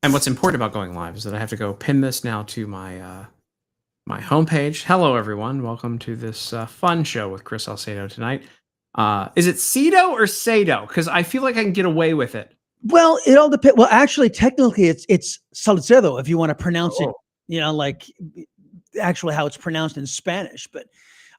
And what's important about going live is that I have to go pin this now to my homepage. Hello, everyone. Welcome to this fun show with Chris Salcedo tonight. Is it Cedo or Sado? Because I feel like I can get away with it. Well, it all depends. Well, actually, technically, it's Salcedo if you want to pronounce it, like actually how it's pronounced in Spanish. But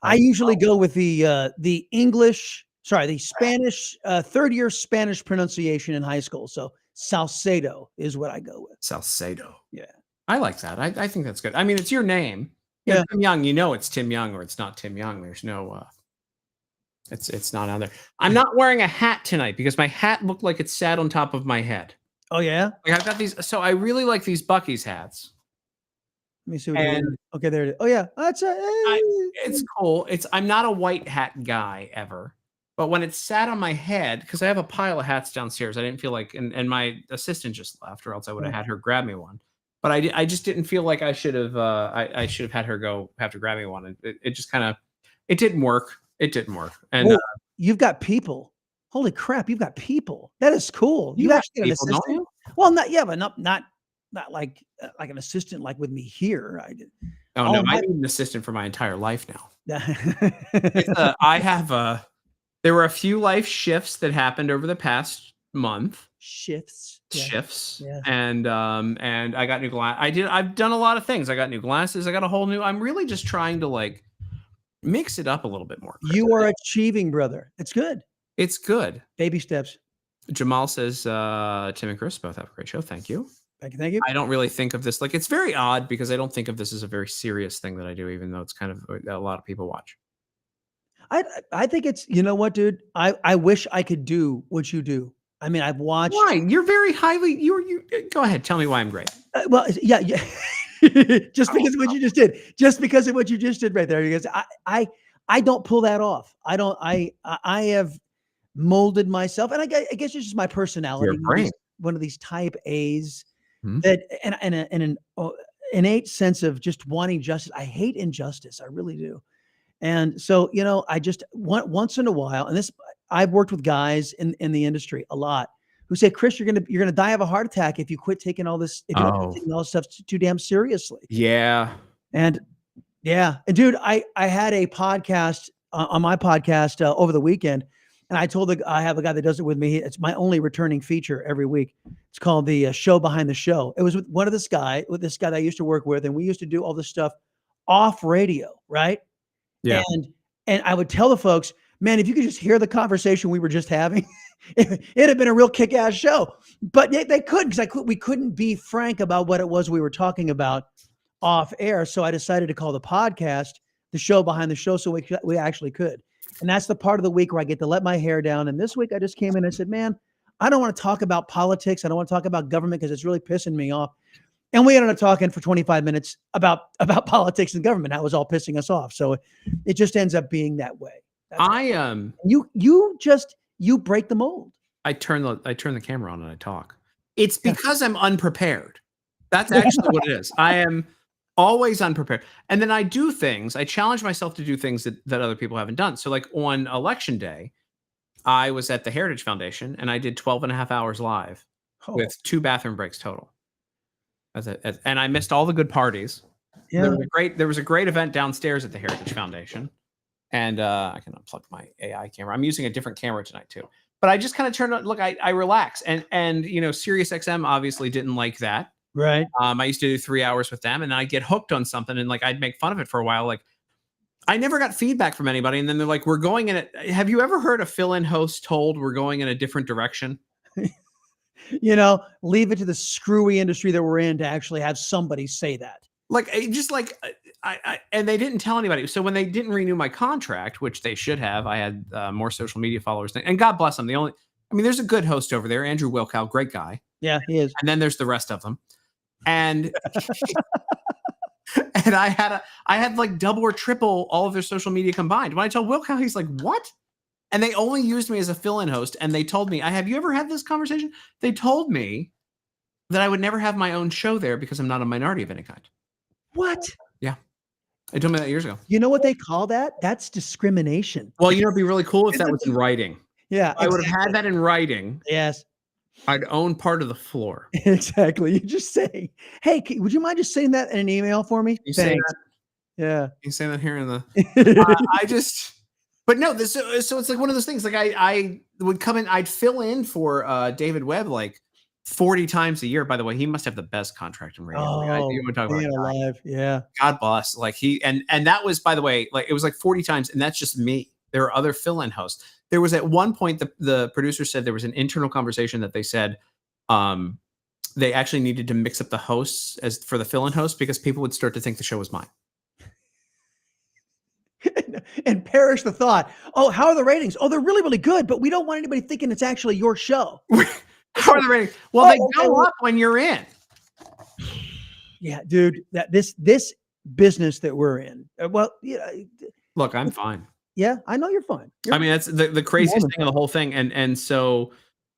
I usually go with the English, the Spanish, third year Spanish pronunciation in high school. So Salcedo is what I go with. Salcedo. Yeah. I like that. I think that's good. I mean, it's your name. Yeah. Tim Young, it's Tim Young or it's not Tim Young. There's no it's not on there. I'm not wearing a hat tonight because my hat looked like it sat on top of my head. Oh yeah? Like I've got these, so I really like these Buc-ee's hats. Let me see what okay, there it is. Oh yeah. That's it's cool. I'm not a white hat guy ever. But when it sat on my head, because I have a pile of hats downstairs, I didn't feel like, and my assistant just left, or else I would have had her grab me one. But I just didn't feel like I should have. I should have had her have to grab me one. And it just kind of, it didn't work. It didn't work. And you've got people. Holy crap! You've got people. That is cool. You actually get an assistant? Don't you? Well, but not like an assistant like with me here. I did. Oh no, I need an assistant for my entire life now. I have there were a few life shifts that happened over the past month. Shifts. Yeah. And I got new glasses. I've done a lot of things. I got new glasses. I got a whole new. I'm really just trying to like mix it up a little bit more. You are achieving, brother. It's good. It's good. Baby steps. Jamal says, Tim and Chris both have a great show. Thank you. Thank you. I don't really think of this, like, it's very odd because I don't think of this as a very serious thing that I do, even though it's kind of a lot of people watch. I think it's, you know what, dude? I wish I could do what you do. I mean, I've watched. Why? You're very highly, you go ahead. Tell me why I'm great. Well, yeah. Just because of what you just did. Just because of what you just did right there. Because I don't pull that off. I have molded myself, and I guess it's just my personality. Your brain. One of these type A's that, and an innate sense of just wanting justice. I hate injustice. I really do. And so, I just once in a while, and this, I've worked with guys in the industry a lot who say, Chris, you're gonna die of a heart attack if you quit taking all this, if you're not taking all this stuff too damn seriously. Yeah. And dude, I had a podcast on my podcast over the weekend, and I have a guy that does it with me. It's my only returning feature every week. It's called the Show Behind the Show. It was with this guy that I used to work with, and we used to do all this stuff off radio, right? Yeah. And I would tell the folks, man, if you could just hear the conversation we were just having, it'd have been a real kick-ass show. But they couldn't, because we couldn't be frank about what it was we were talking about off air. So I decided to call the podcast The Show Behind the Show, so we actually could. And that's the part of the week where I get to let my hair down. And this week I just came in and said, man, I don't want to talk about politics. I don't want to talk about government because it's really pissing me off. And we ended up talking for 25 minutes about politics and government. That was all pissing us off. So it just ends up being that way. You break the mold. I turn the camera on and I talk. It's because I'm unprepared. That's actually what it is. I am always unprepared. And then I do things. I challenge myself to do things that other people haven't done. So like on election day, I was at the Heritage Foundation and I did 12 and a half hours live with 2 bathroom breaks total. And I missed all the good parties. Yeah. There was a great event downstairs at the Heritage Foundation. And I can unplug my AI camera. I'm using a different camera tonight too. But I just kind of turned on, look, I relax. And Sirius XM obviously didn't like that. Right. I used to do 3 hours with them and I'd get hooked on something and like I'd make fun of it for a while. Like I never got feedback from anybody. And then they're like, we're going in it. Have you ever heard a fill-in host told we're going in a different direction? Leave it to the screwy industry that we're in to actually have somebody say that. And they didn't tell anybody. So when they didn't renew my contract, which they should have, I had more social media followers. And God bless them. There's a good host over there, Andrew Wilkow, great guy. Yeah, he is. And then there's the rest of them. And and I had like double or triple all of their social media combined. When I told Wilkow, he's like, what? And they only used me as a fill-in host. And they told me, have you ever had this conversation? They told me that I would never have my own show there because I'm not a minority of any kind. What? Yeah. They told me that years ago. You know what they call that? That's discrimination. Well, it'd be really cool if that was in writing. Yeah. I would have had that in writing. Yes. I'd own part of the floor. Exactly. You just say, "Hey, would you mind just saying that in an email for me?" You say Thanks. that. Yeah. You say that here in the. I just. But no, this so it's like one of those things. Like I would come in, I'd fill in for David Webb like 40 times a year. By the way, he must have the best contract in radio. You Oh, want to talk about man alive. Yeah. God bless. Like he and that was, by the way, like it was like 40 times, and that's just me. There are other fill-in hosts. There was at one point the producer said there was an internal conversation that they said they actually needed to mix up the hosts as for the fill-in host because people would start to think the show was mine. And perish the thought. Oh, how are the ratings? Oh, they're really, really good, but we don't want anybody thinking it's actually your show. How are the ratings? Well, they go up when you're in. Yeah, dude, that this business that we're in. Well, yeah, Look, I'm fine. yeah, I know you're fine. I mean, that's the craziest thing of the whole thing. And so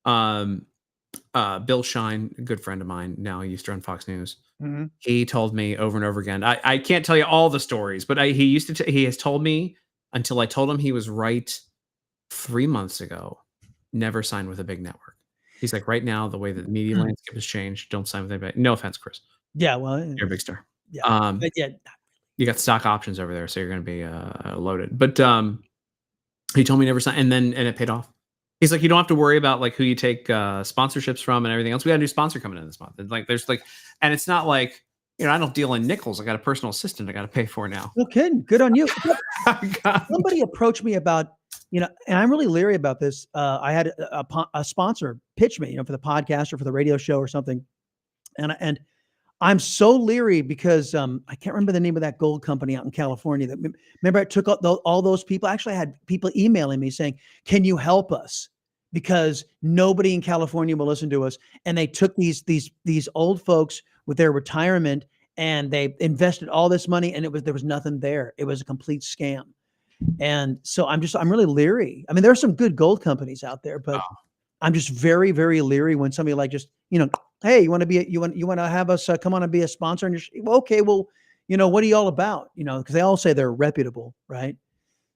Bill Shine, a good friend of mine, now he used to run Fox News. Mm-hmm. He told me over and over again. I can't tell you all the stories, but he has told me until I told him he was right 3 months ago, never sign with a big network. He's like, right now, the way that the media landscape has changed, don't sign with anybody. No offense, Chris. Yeah, well, You're a big star. Yeah, but yeah, you got stock options over there, so you're going to be loaded. But he told me never sign, and it paid off. He's like, you don't have to worry about like who you take sponsorships from and everything else. We got a new sponsor coming in this month. And like, there's like, and it's not like, you know, I don't deal in nickels. I got a personal assistant I got to pay for now. No kidding. Good on you. Somebody approached me about, you know, and I'm really leery about this. I had a sponsor pitch me, you know, for the podcast or for the radio show or something, and I'm so leery because I can't remember the name of that gold company out in California. That remember I took all those people. Actually, I had people emailing me saying, "Can you help us?" Because nobody in California will listen to us, and they took these old folks with their retirement, and they invested all this money, and there was nothing there. It was a complete scam, and so I'm really leery. I mean, there are some good gold companies out there, but I'm just very, very leery when somebody like just, you know, hey, you want to have us come on and be a sponsor? And you're okay, well, you know, what are you all about? You know, because they all say they're reputable, right?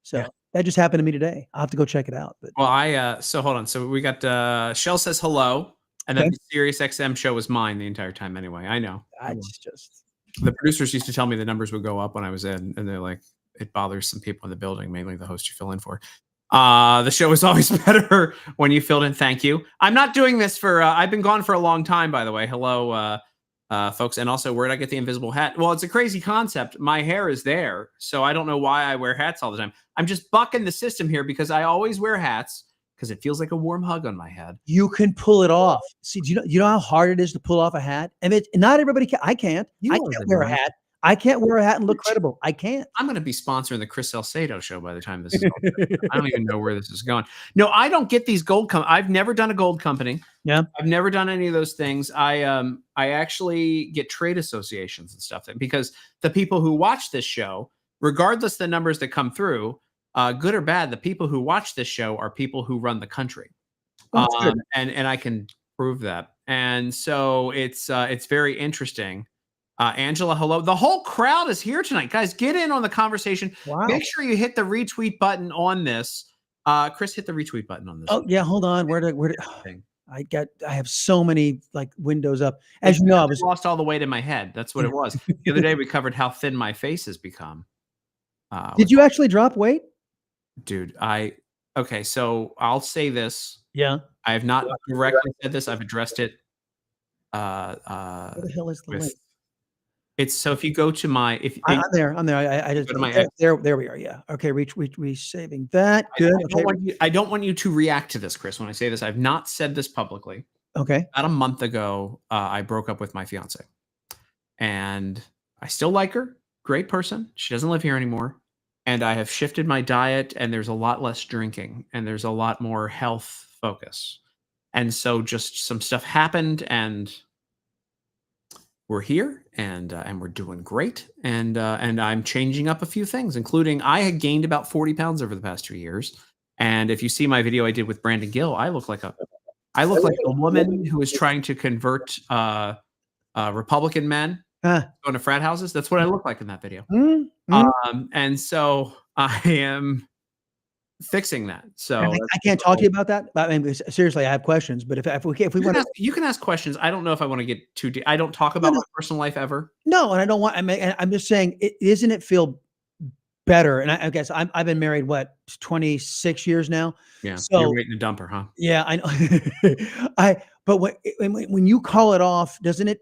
So that just happened to me today. I'll have to go check it out. But well, so hold on. So we got Shell says hello, and then the Sirius XM show was mine the entire time anyway. I know. It's just the producers used to tell me the numbers would go up when I was in, and they're like, it bothers some people in the building, mainly the host you fill in for. The show is always better when you filled in. Thank you. I'm not doing this for, I've been gone for a long time, by the way. Hello, folks. And also, where'd I get the invisible hat? Well, it's a crazy concept. My hair is there, so I don't know why I wear hats all the time. I'm just bucking the system here because I always wear hats because it feels like a warm hug on my head. You can pull it off. See, do you know how hard it is to pull off a hat? And not everybody can. I can't. I can't wear a hat. I can't wear a hat and look credible. I can't. I'm going to be sponsoring the Chris Salcedo show by the time this is over. I don't even know where this is going. No, I don't get these gold I've never done a gold company. Yeah. I've never done any of those things. I actually get trade associations and stuff because the people who watch this show, regardless of the numbers that come through, good or bad, the people who watch this show are people who run the country. And I can prove that. And so it's very interesting. Angela, hello. The whole crowd is here tonight. Guys, get in on the conversation. Wow. Make sure you hit the retweet button on this. Chris, hit the retweet button on this. Oh, yeah, hold on. Where did I have so many like windows up. As you know, I was lost all the weight in my head. That's what it was. The other day we covered how thin my face has become. Did you actually drop weight? Dude, okay, so I'll say this. Yeah. I have not directly said this. I've addressed it. What the hell is the link? It's so if you go to my I'm there. I just go to my there we are. Yeah. Okay. Saving that. Good. I don't want you to react to this, Chris. When I say this, I've not said this publicly. Okay. About a month ago, I broke up with my fiance, and I still like her. Great person. She doesn't live here anymore, and I have shifted my diet, and there's a lot less drinking, and there's a lot more health focus, and so just some stuff happened, and we're here and we're doing great. And I'm changing up a few things, including I had gained about 40 pounds over the past 2 years. And if you see my video I did with Brandon Gill, I look like a woman who is trying to convert Republican men going to frat houses. That's what I look like in that video. And so I am fixing that. So I can't talk to you about that. I mean, seriously, I have questions, but if we want to, you can ask questions. I don't know if I want to get too deep. I don't talk about my personal life ever. No, and I don't want. I'm just saying, isn't it feel better? And I guess I've been married 26 years now. Yeah, so you're waiting to dump her, huh? Yeah, I know. But when you call it off, doesn't it?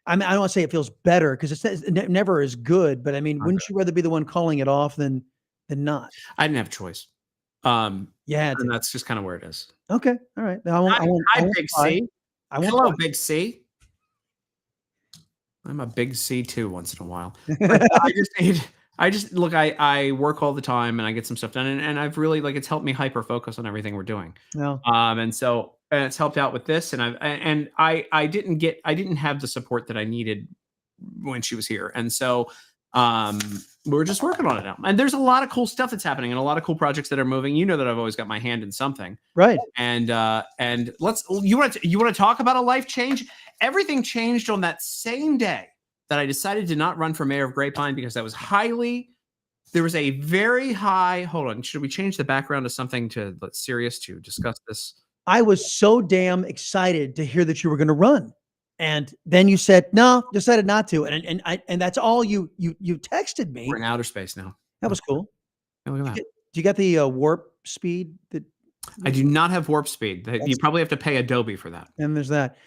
I mean, I don't want to say it feels better because it's never as good. But I mean, wouldn't you rather be the one calling it off than not? I didn't have a choice. Yeah, and that's just kind of where it is. Okay, all right. Hi, Big C. Hello, Big C. I'm a big C too once in a while. I just look, I work all the time and I get some stuff done and I've really it's helped me hyper focus on everything we're doing. No. And it's helped out with this and I didn't have the support that I needed when she was here. And so we're just working on it now. And there's a lot of cool stuff that's happening and a lot of cool projects that are moving. You know that I've always got my hand in something. Right. And you want to talk about a life change? Everything changed on that same day that I decided to not run for mayor of Grapevine because there was a very high, hold on, should we change the background to something serious to discuss this? I was so damn excited to hear that you were going to run. And then you said, no, decided not to. And that's all you texted me. We're in outer space now. That was cool. Yeah, look at that. Do you got the warp speed? I do not have warp speed. You probably have to pay Adobe for that. And there's that.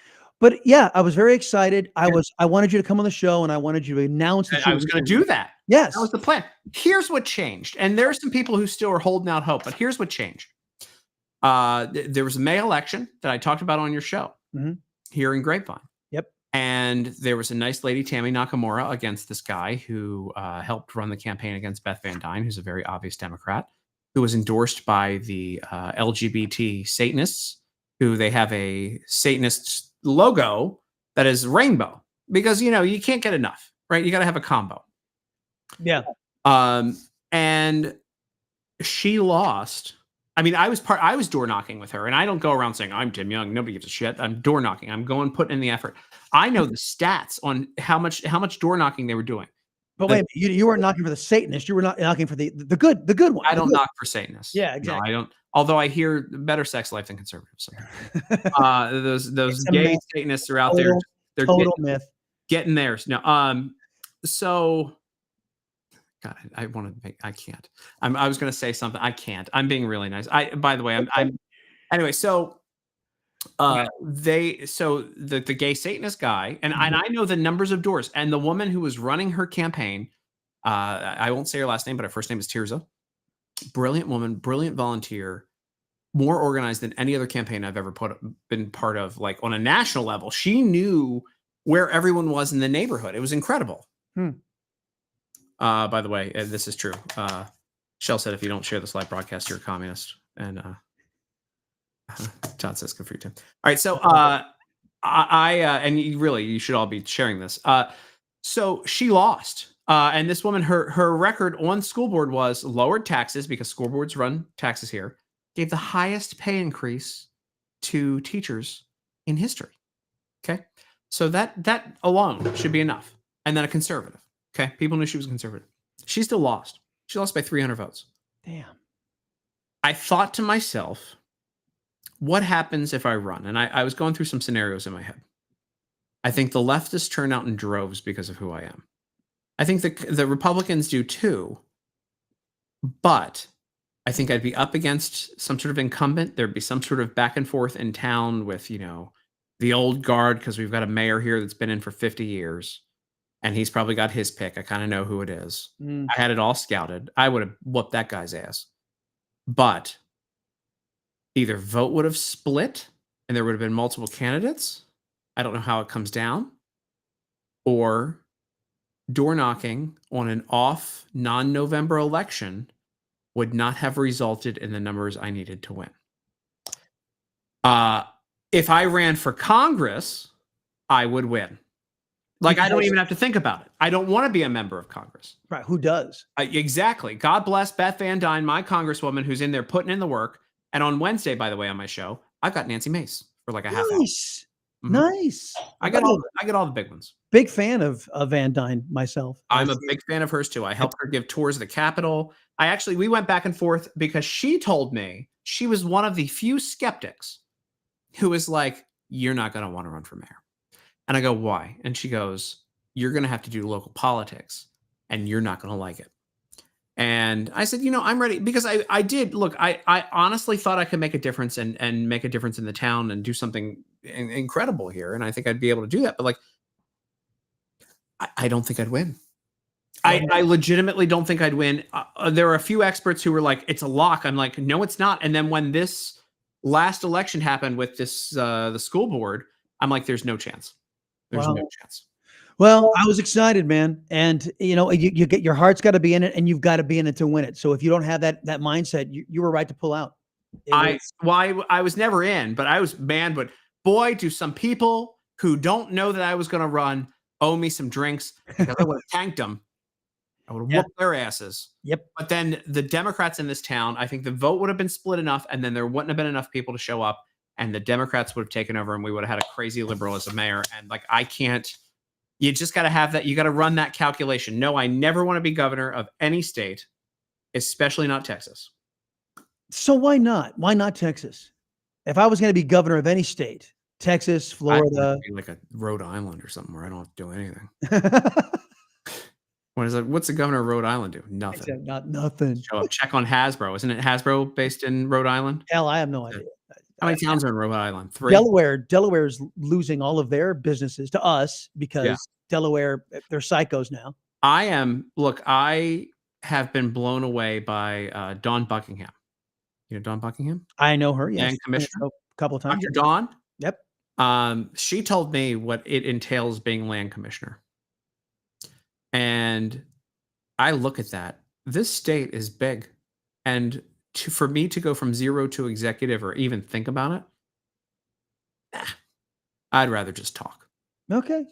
But yeah, I was very excited. I wanted you to come on the show and I wanted you to announce that I was going to do that. Yes. That was the plan. Here's what changed. And there are some people who still are holding out hope, but here's what changed. There was a May election that I talked about on your show here in Grapevine. Yep. And there was a nice lady, Tammy Nakamura, against this guy who helped run the campaign against Beth Van Dyne, who's a very obvious Democrat, who was endorsed by the LGBT Satanists, who they have a Satanist logo that is rainbow because, you can't get enough, right? You got to have a combo. Yeah. And she lost. I mean, I was door knocking with her and I don't go around saying I'm Tim Young. Nobody gives a shit. I'm door knocking. I'm putting in the effort. I know the stats on how much door knocking they were doing. But wait, you weren't knocking for the Satanist. You were not knocking for the good one. I don't knock for Satanists. Yeah, exactly. No, I don't. Although I hear better sex life than conservatives. Those gay Satanists are out there. They're myth. Getting theirs. No. So, God, I want to make. I can't. I was going to say something. I can't. I'm being really nice. By the way, I'm. Anyway, so. The gay Satanist guy, and I know the numbers of doors, and the woman who was running her campaign, I won't say her last name, but her first name is Tirza. Brilliant woman, brilliant volunteer, more organized than any other campaign I've ever been part of, on a national level. She knew where everyone was in the neighborhood. It was incredible. By the way, this is true. Shell said, if you don't share this live broadcast, you're a communist. And Todd says, good for you, Tim. All right. So and you should all be sharing this. So she lost. And this woman, her record on school board was lowered taxes because school boards run taxes here, gave the highest pay increase to teachers in history. Okay. So that alone should be enough. And then a conservative. Okay. People knew she was conservative. She still lost. She lost by 300 votes. Damn. I thought to myself, what happens if I run? And I was going through some scenarios in my head. I think the leftists turn out in droves because of who I am. I think the Republicans do too. But I think I'd be up against some sort of incumbent. There'd be some sort of back and forth in town with, the old guard, because we've got a mayor here that's been in for 50 years. And he's probably got his pick. I kind of know who it is. I had it all scouted. I would have whooped that guy's ass. But either vote would have split and there would have been multiple candidates. I don't know how it comes down. Or door knocking on an off non-November election would not have resulted in the numbers I needed to win. If I ran for Congress, I would win. I don't even have to think about it. I don't want to be a member of Congress. Right. Who does? Exactly. God bless Beth Van Dyne, my congresswoman, who's in there putting in the work. And on Wednesday, by the way, on my show, I've got Nancy Mace for a half hour. Mhm. Nice. I get all the big ones. Big fan of Van Dyne myself. I'm a big fan of hers too. I helped her give tours of the Capitol. We went back and forth because she told me she was one of the few skeptics who was like, "You're not going to want to run for mayor." And I go, "Why?" And she goes, "You're going to have to do local politics and you're not going to like it." And I said, I'm ready because I did look, I honestly thought I could make a difference and make a difference in the town and do something incredible here. And I think I'd be able to do that. But like, I don't think I'd win. I legitimately don't think I'd win. There are a few experts who were like, it's a lock. I'm like, no, it's not. And then when this last election happened with the school board, I'm like, there's no chance. There's Wow. no chance. Well, I was excited, man. And you get your heart's got to be in it and you've got to be in it to win it. So if you don't have that mindset, you were right to pull out. I was never in, but I was, man, but boy, do some people who don't know that I was going to run owe me some drinks because I would have tanked them. I would have whooped their asses. Yep. But then the Democrats in this town, I think the vote would have been split enough, and then there wouldn't have been enough people to show up, and the Democrats would have taken over, and we would have had a crazy liberal as a mayor. And like, I can't. You just got to have that. You got to run that calculation. No, I never want to be governor of any state, especially not Texas. So why not? Why not Texas? If I was going to be governor of any state, Texas, Florida, be like a Rhode Island or something where I don't have to do anything. What's the governor of Rhode Island do? Nothing. Nothing. Show up, check on Hasbro. Isn't it Hasbro based in Rhode Island? Hell, I have no idea. How many towns are in Rhode Island? 3. Delaware's losing all of their businesses to us because Delaware, they're psychos now. I have been blown away by Dawn Buckingham. You know Dawn Buckingham? I know her, yes. Land commissioner. A couple of times. Dr. Dawn? Yep. She told me what it entails being land commissioner. And I look at that. This state is big. And for me to go from 0 to executive or even think about it, I'd rather just talk. Okay.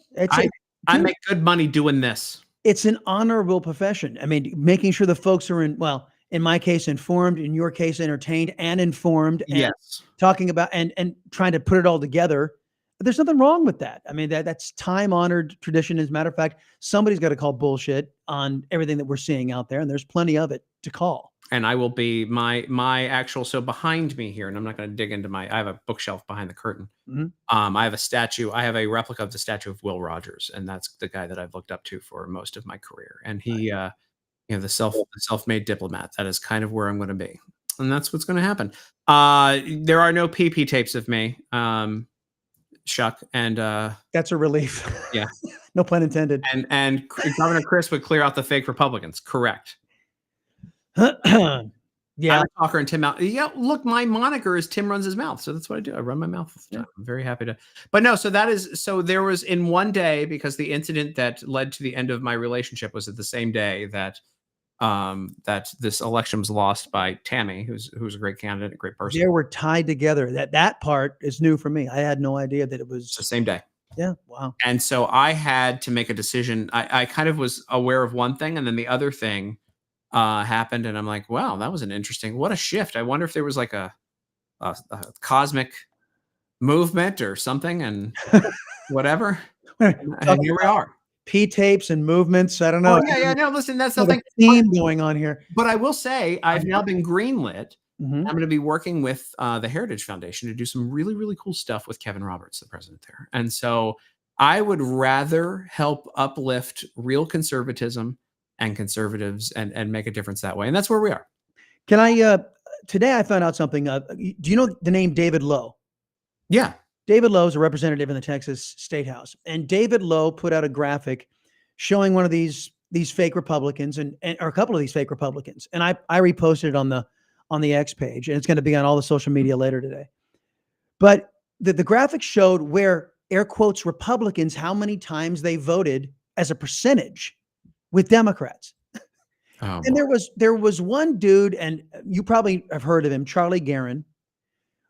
I make good money doing this. It's an honorable profession. I mean, making sure the folks are in my case, informed, in your case, entertained and informed, and talking about and trying to put it all together. There's nothing wrong with that. I mean, that's time-honored tradition. As a matter of fact, somebody's got to call bullshit on everything that we're seeing out there, and there's plenty of it to call. And I will be my actual, so behind me here, and I'm not going to dig into I have a bookshelf behind the curtain. Mm-hmm. I have a statue. I have a replica of the statue of Will Rogers, and that's the guy that I've looked up to for most of my career. And he, the self-made diplomat. That is kind of where I'm going to be, and that's what's going to happen. There are no PP tapes of me, Shuck, and that's a relief. Yeah, no pun intended. And Governor Chris would clear out the fake Republicans. Correct. Yeah, I'm a talker and Tim out. Yeah, look, my moniker is Tim runs his mouth, so that's what I do. I run my mouth all the time. I'm very happy to. But no, so there was in one day, because the incident that led to the end of my relationship was at the same day that this election was lost by Tammy, who's a great candidate, a great person. They were tied together. That part is new for me. I had no idea that it was it's the same day. Yeah, wow. And so I had to make a decision. I kind of was aware of one thing, and then the other thing happened, and I'm like, wow, that was what a shift. I wonder if there was like a cosmic movement or something, and whatever. And here we are. P tapes and movements. I don't know. Oh, yeah. No, listen, that's something theme going on here. But I will say, I've now been greenlit. Mm-hmm. I'm going to be working with the Heritage Foundation to do some really, really cool stuff with Kevin Roberts, the president there. And so I would rather help uplift real conservatism and conservatives and make a difference that way. And that's where we are. Can I, today I found out something. Do you know the name David Lowe? Yeah. David Lowe is a representative in the Texas State House. And David Lowe put out a graphic showing one of these fake Republicans or a couple of these fake Republicans. And I reposted it on the X page, and it's going to be on all the social media later today. But the graphic showed where, air quotes, Republicans, how many times they voted as a percentage with Democrats. Oh, and there was one dude, and you probably have heard of him, Charlie Guerin,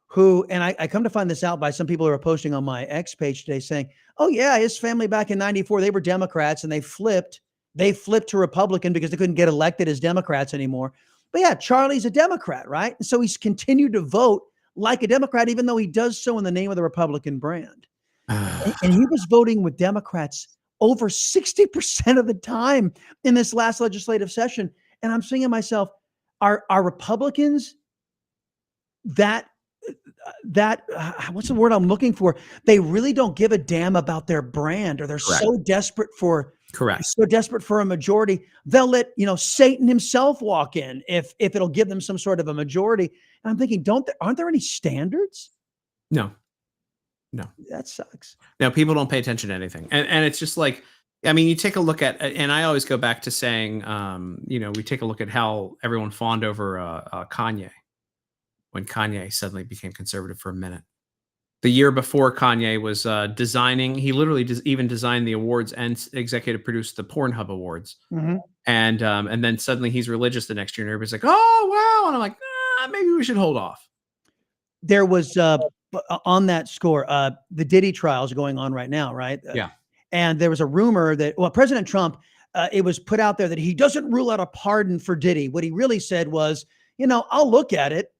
who, and I come to find this out by some people who are posting on my X page today saying, oh yeah, his family back in 94, they were Democrats and they flipped to Republican because they couldn't get elected as Democrats anymore. But yeah, Charlie's a Democrat, right? And so he's continued to vote like a Democrat, even though he does so in the name of the Republican brand. And he was voting with Democrats over 60% of the time in this last legislative session. And I'm thinking to myself, are Republicans that what's the word I'm looking for? They really don't give a damn about their brand, or they're Correct. so desperate for Correct. a majority. They'll let Satan himself walk in if it'll give them some sort of a majority. And I'm thinking, aren't there any standards? No. That sucks. No, people don't pay attention to anything, and it's just like, I mean, you take a look at, and I always go back to saying, we take a look at how everyone fawned over Kanye when Kanye suddenly became conservative for a minute. The year before, Kanye was designing. He literally even designed the awards and executive produced the Pornhub Awards. Mhm. And then suddenly he's religious the next year, and everybody's like, "Oh wow!" And I'm like, maybe we should hold off. There was on that score, the Diddy trials going on right now, right? Yeah. And there was a rumor that, President Trump, it was put out there that he doesn't rule out a pardon for Diddy. What he really said was, I'll look at it.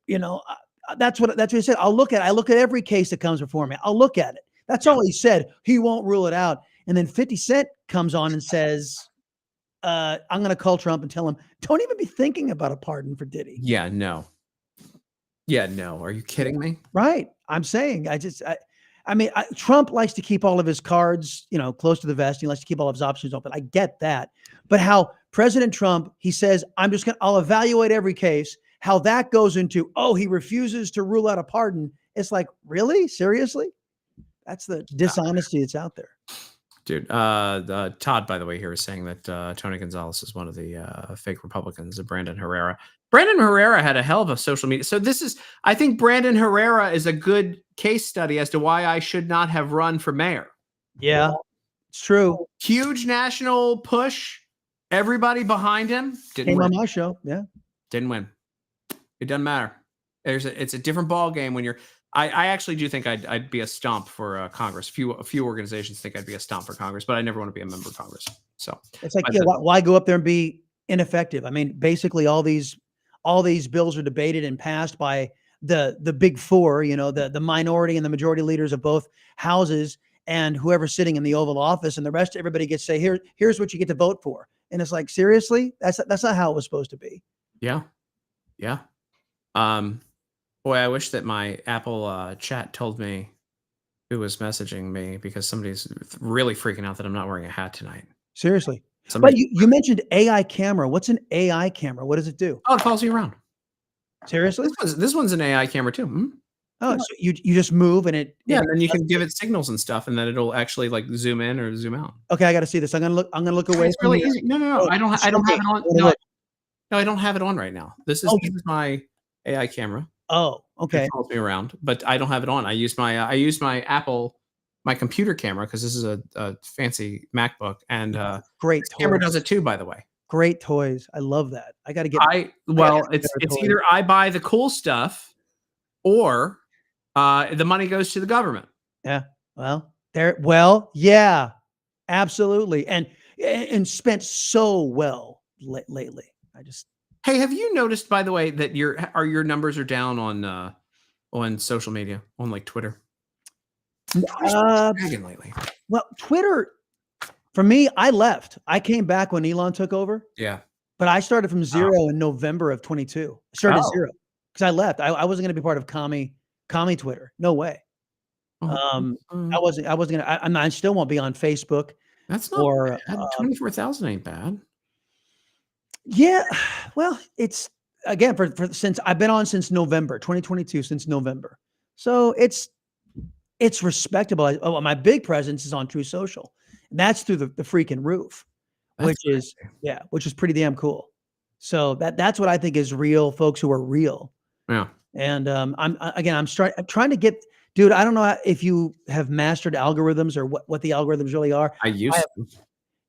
That's what he said. I'll look at it. I look at every case that comes before me. I'll look at it. That's all he said. He won't rule it out. And then 50 Cent comes on and says, I'm going to call Trump and tell him, don't even be thinking about a pardon for Diddy. Yeah, no. Are you kidding me? Right. I'm saying, Trump likes to keep all of his cards, close to the vest. He likes to keep all of his options open. I get that. But how President Trump, he says, I'll evaluate every case. How that goes into, he refuses to rule out a pardon. It's like, really? Seriously? That's the dishonesty that's out there. Dude, Todd, by the way, here is saying that Tony Gonzalez is one of the fake Republicans, Brandon Herrera. Brandon Herrera had a hell of a social media. So I think Brandon Herrera is a good case study as to why I should not have run for mayor. Yeah, it's true. Huge national push. Everybody behind him. Came on my show. Yeah. Didn't win. It doesn't matter. It's a different ball game when you're. I actually do think I'd be a stomp for Congress. A few organizations think I'd be a stomp for Congress, but I never want to be a member of Congress. So it's like, why go up there and be ineffective? I mean, basically all these bills are debated and passed by the big four, the minority and the majority leaders of both houses, and whoever's sitting in the Oval Office, and the rest, everybody gets to say, here's what you get to vote for. And it's like, seriously, that's not how it was supposed to be. Yeah. Boy, I wish that my Apple chat told me who was messaging me, because somebody's really freaking out that I'm not wearing a hat tonight. Seriously. But you mentioned AI camera. What's an AI camera? What does it do? Oh, it follows you around. Seriously? This one's an AI camera too. Mm-hmm. Oh, so you just move and it. Yeah, and then you can give it signals and stuff, and then it'll actually like zoom in or zoom out. Okay, I got to see this. I'm gonna look away. It's really easy. No. I don't have it on. No, I don't have it on right now. This is my AI camera. Oh, okay. It follows me around, but I don't have it on. I use my Apple, my computer camera, because this is a fancy MacBook, and great this camera does it too, by the way. Great toys. I love that. I got to get. It's either I buy the cool stuff, or the money goes to the government. Yeah. Well, yeah, absolutely, and spent so well lately. Hey, have you noticed, by the way, that your numbers are down on social media, on like Twitter? Lately. Well, Twitter, for me, I left. I came back when Elon took over. Yeah. But I started from zero in November of 22. I started at zero because I left. I wasn't going to be part of commie Twitter. No way. I wasn't going to. I still won't be on Facebook. That's not bad. 24,000 ain't bad. Yeah, well, it's again for since I've been on since November 2022, since November, so it's respectable. My big presence is on True Social, and that's through the freaking roof, which is pretty damn cool. So that's what I think is real, folks who are real. Yeah, and I'm trying to get. Dude, I don't know if you have mastered algorithms or what the algorithms really are. I used to.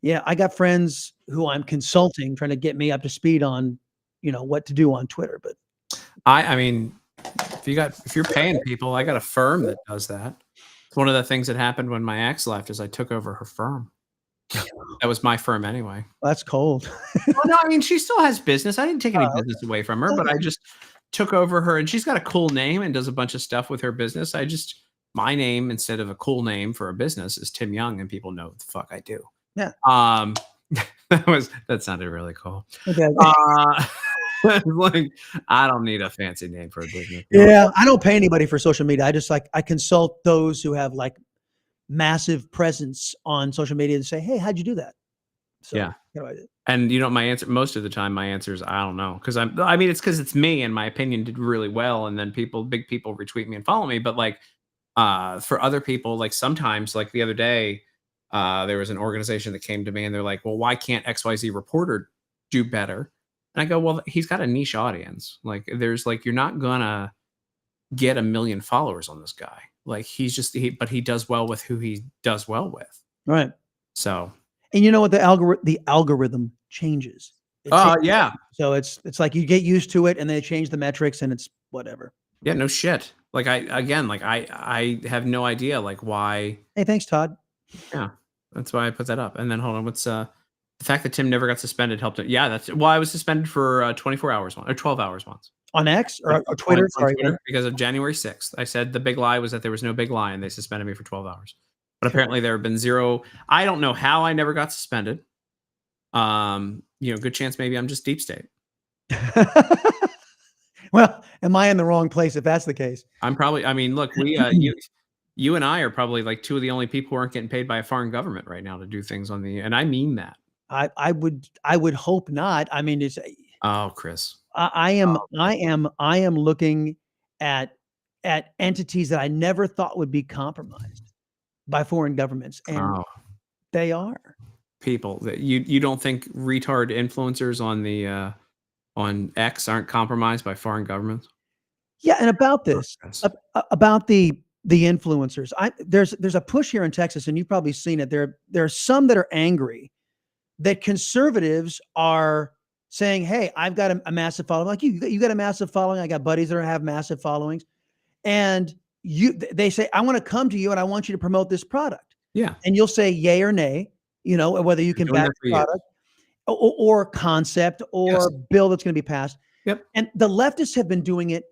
Yeah, I got friends who I'm consulting, trying to get me up to speed on, what to do on Twitter. But I mean, if you're paying people, I got a firm that does that. One of the things that happened when my ex left is I took over her firm. That was my firm anyway. That's cold. Well, no, I mean, she still has business. I didn't take any business away from her, but I just took over her, and she's got a cool name and does a bunch of stuff with her business. I just my name instead of a cool name for a business is Tim Young, and people know what the fuck I do. Yeah. That sounded really cool. Okay. Like, I don't need a fancy name for a business. Yeah, I don't pay anybody for social media. I consult those who have like massive presence on social media and say, "Hey, how'd you do that?" So, yeah. I did. And my answer most of the time, my answer is I don't know, because it's because it's me and my opinion did really well, and then big people retweet me and follow me. But like, for other people, like sometimes, like the other day, there was an organization that came to me and they're like, "Well, why can't XYZ reporter do better?" And I go, "Well, he's got a niche audience. Like, you're not gonna get 1 million followers on this guy. Like, but he does well with who he does well with. Right. So, and you know what? The algorithm changes. It changes. Yeah. So it's like you get used to it, and they change the metrics, and it's whatever. Yeah, no shit. Like I have no idea like why. Hey, thanks, Todd. Yeah, that's why I put that up. And then hold on, what's the fact that Tim never got suspended helped it. Yeah, I was suspended for 24 hours once, or 12 hours once. On X or Twitter? On Twitter, because of January 6th. I said the big lie was that there was no big lie, and they suspended me for 12 hours. But apparently there have been zero. I don't know how I never got suspended. Good chance maybe I'm just deep state. Well, am I in the wrong place if that's the case? I'm probably. I mean, look, we you and I are probably like two of the only people who aren't getting paid by a foreign government right now to do things on the. And I mean that. I would hope not. I mean, it's. Oh, Chris. I am looking at entities that I never thought would be compromised by foreign governments, and they are. People that you don't think retard influencers on the on X aren't compromised by foreign governments? Yeah, and about this, about the influencers, there's a push here in Texas, and you've probably seen it. There are some that are angry that conservatives are saying, "Hey, I've got a massive following. Like you got a massive following. I got buddies that have massive followings, and they say, I want to come to you and I want you to promote this product." Yeah, and you'll say yay or nay, whether you can back the product or concept or bill that's going to be passed. Yep. And the leftists have been doing it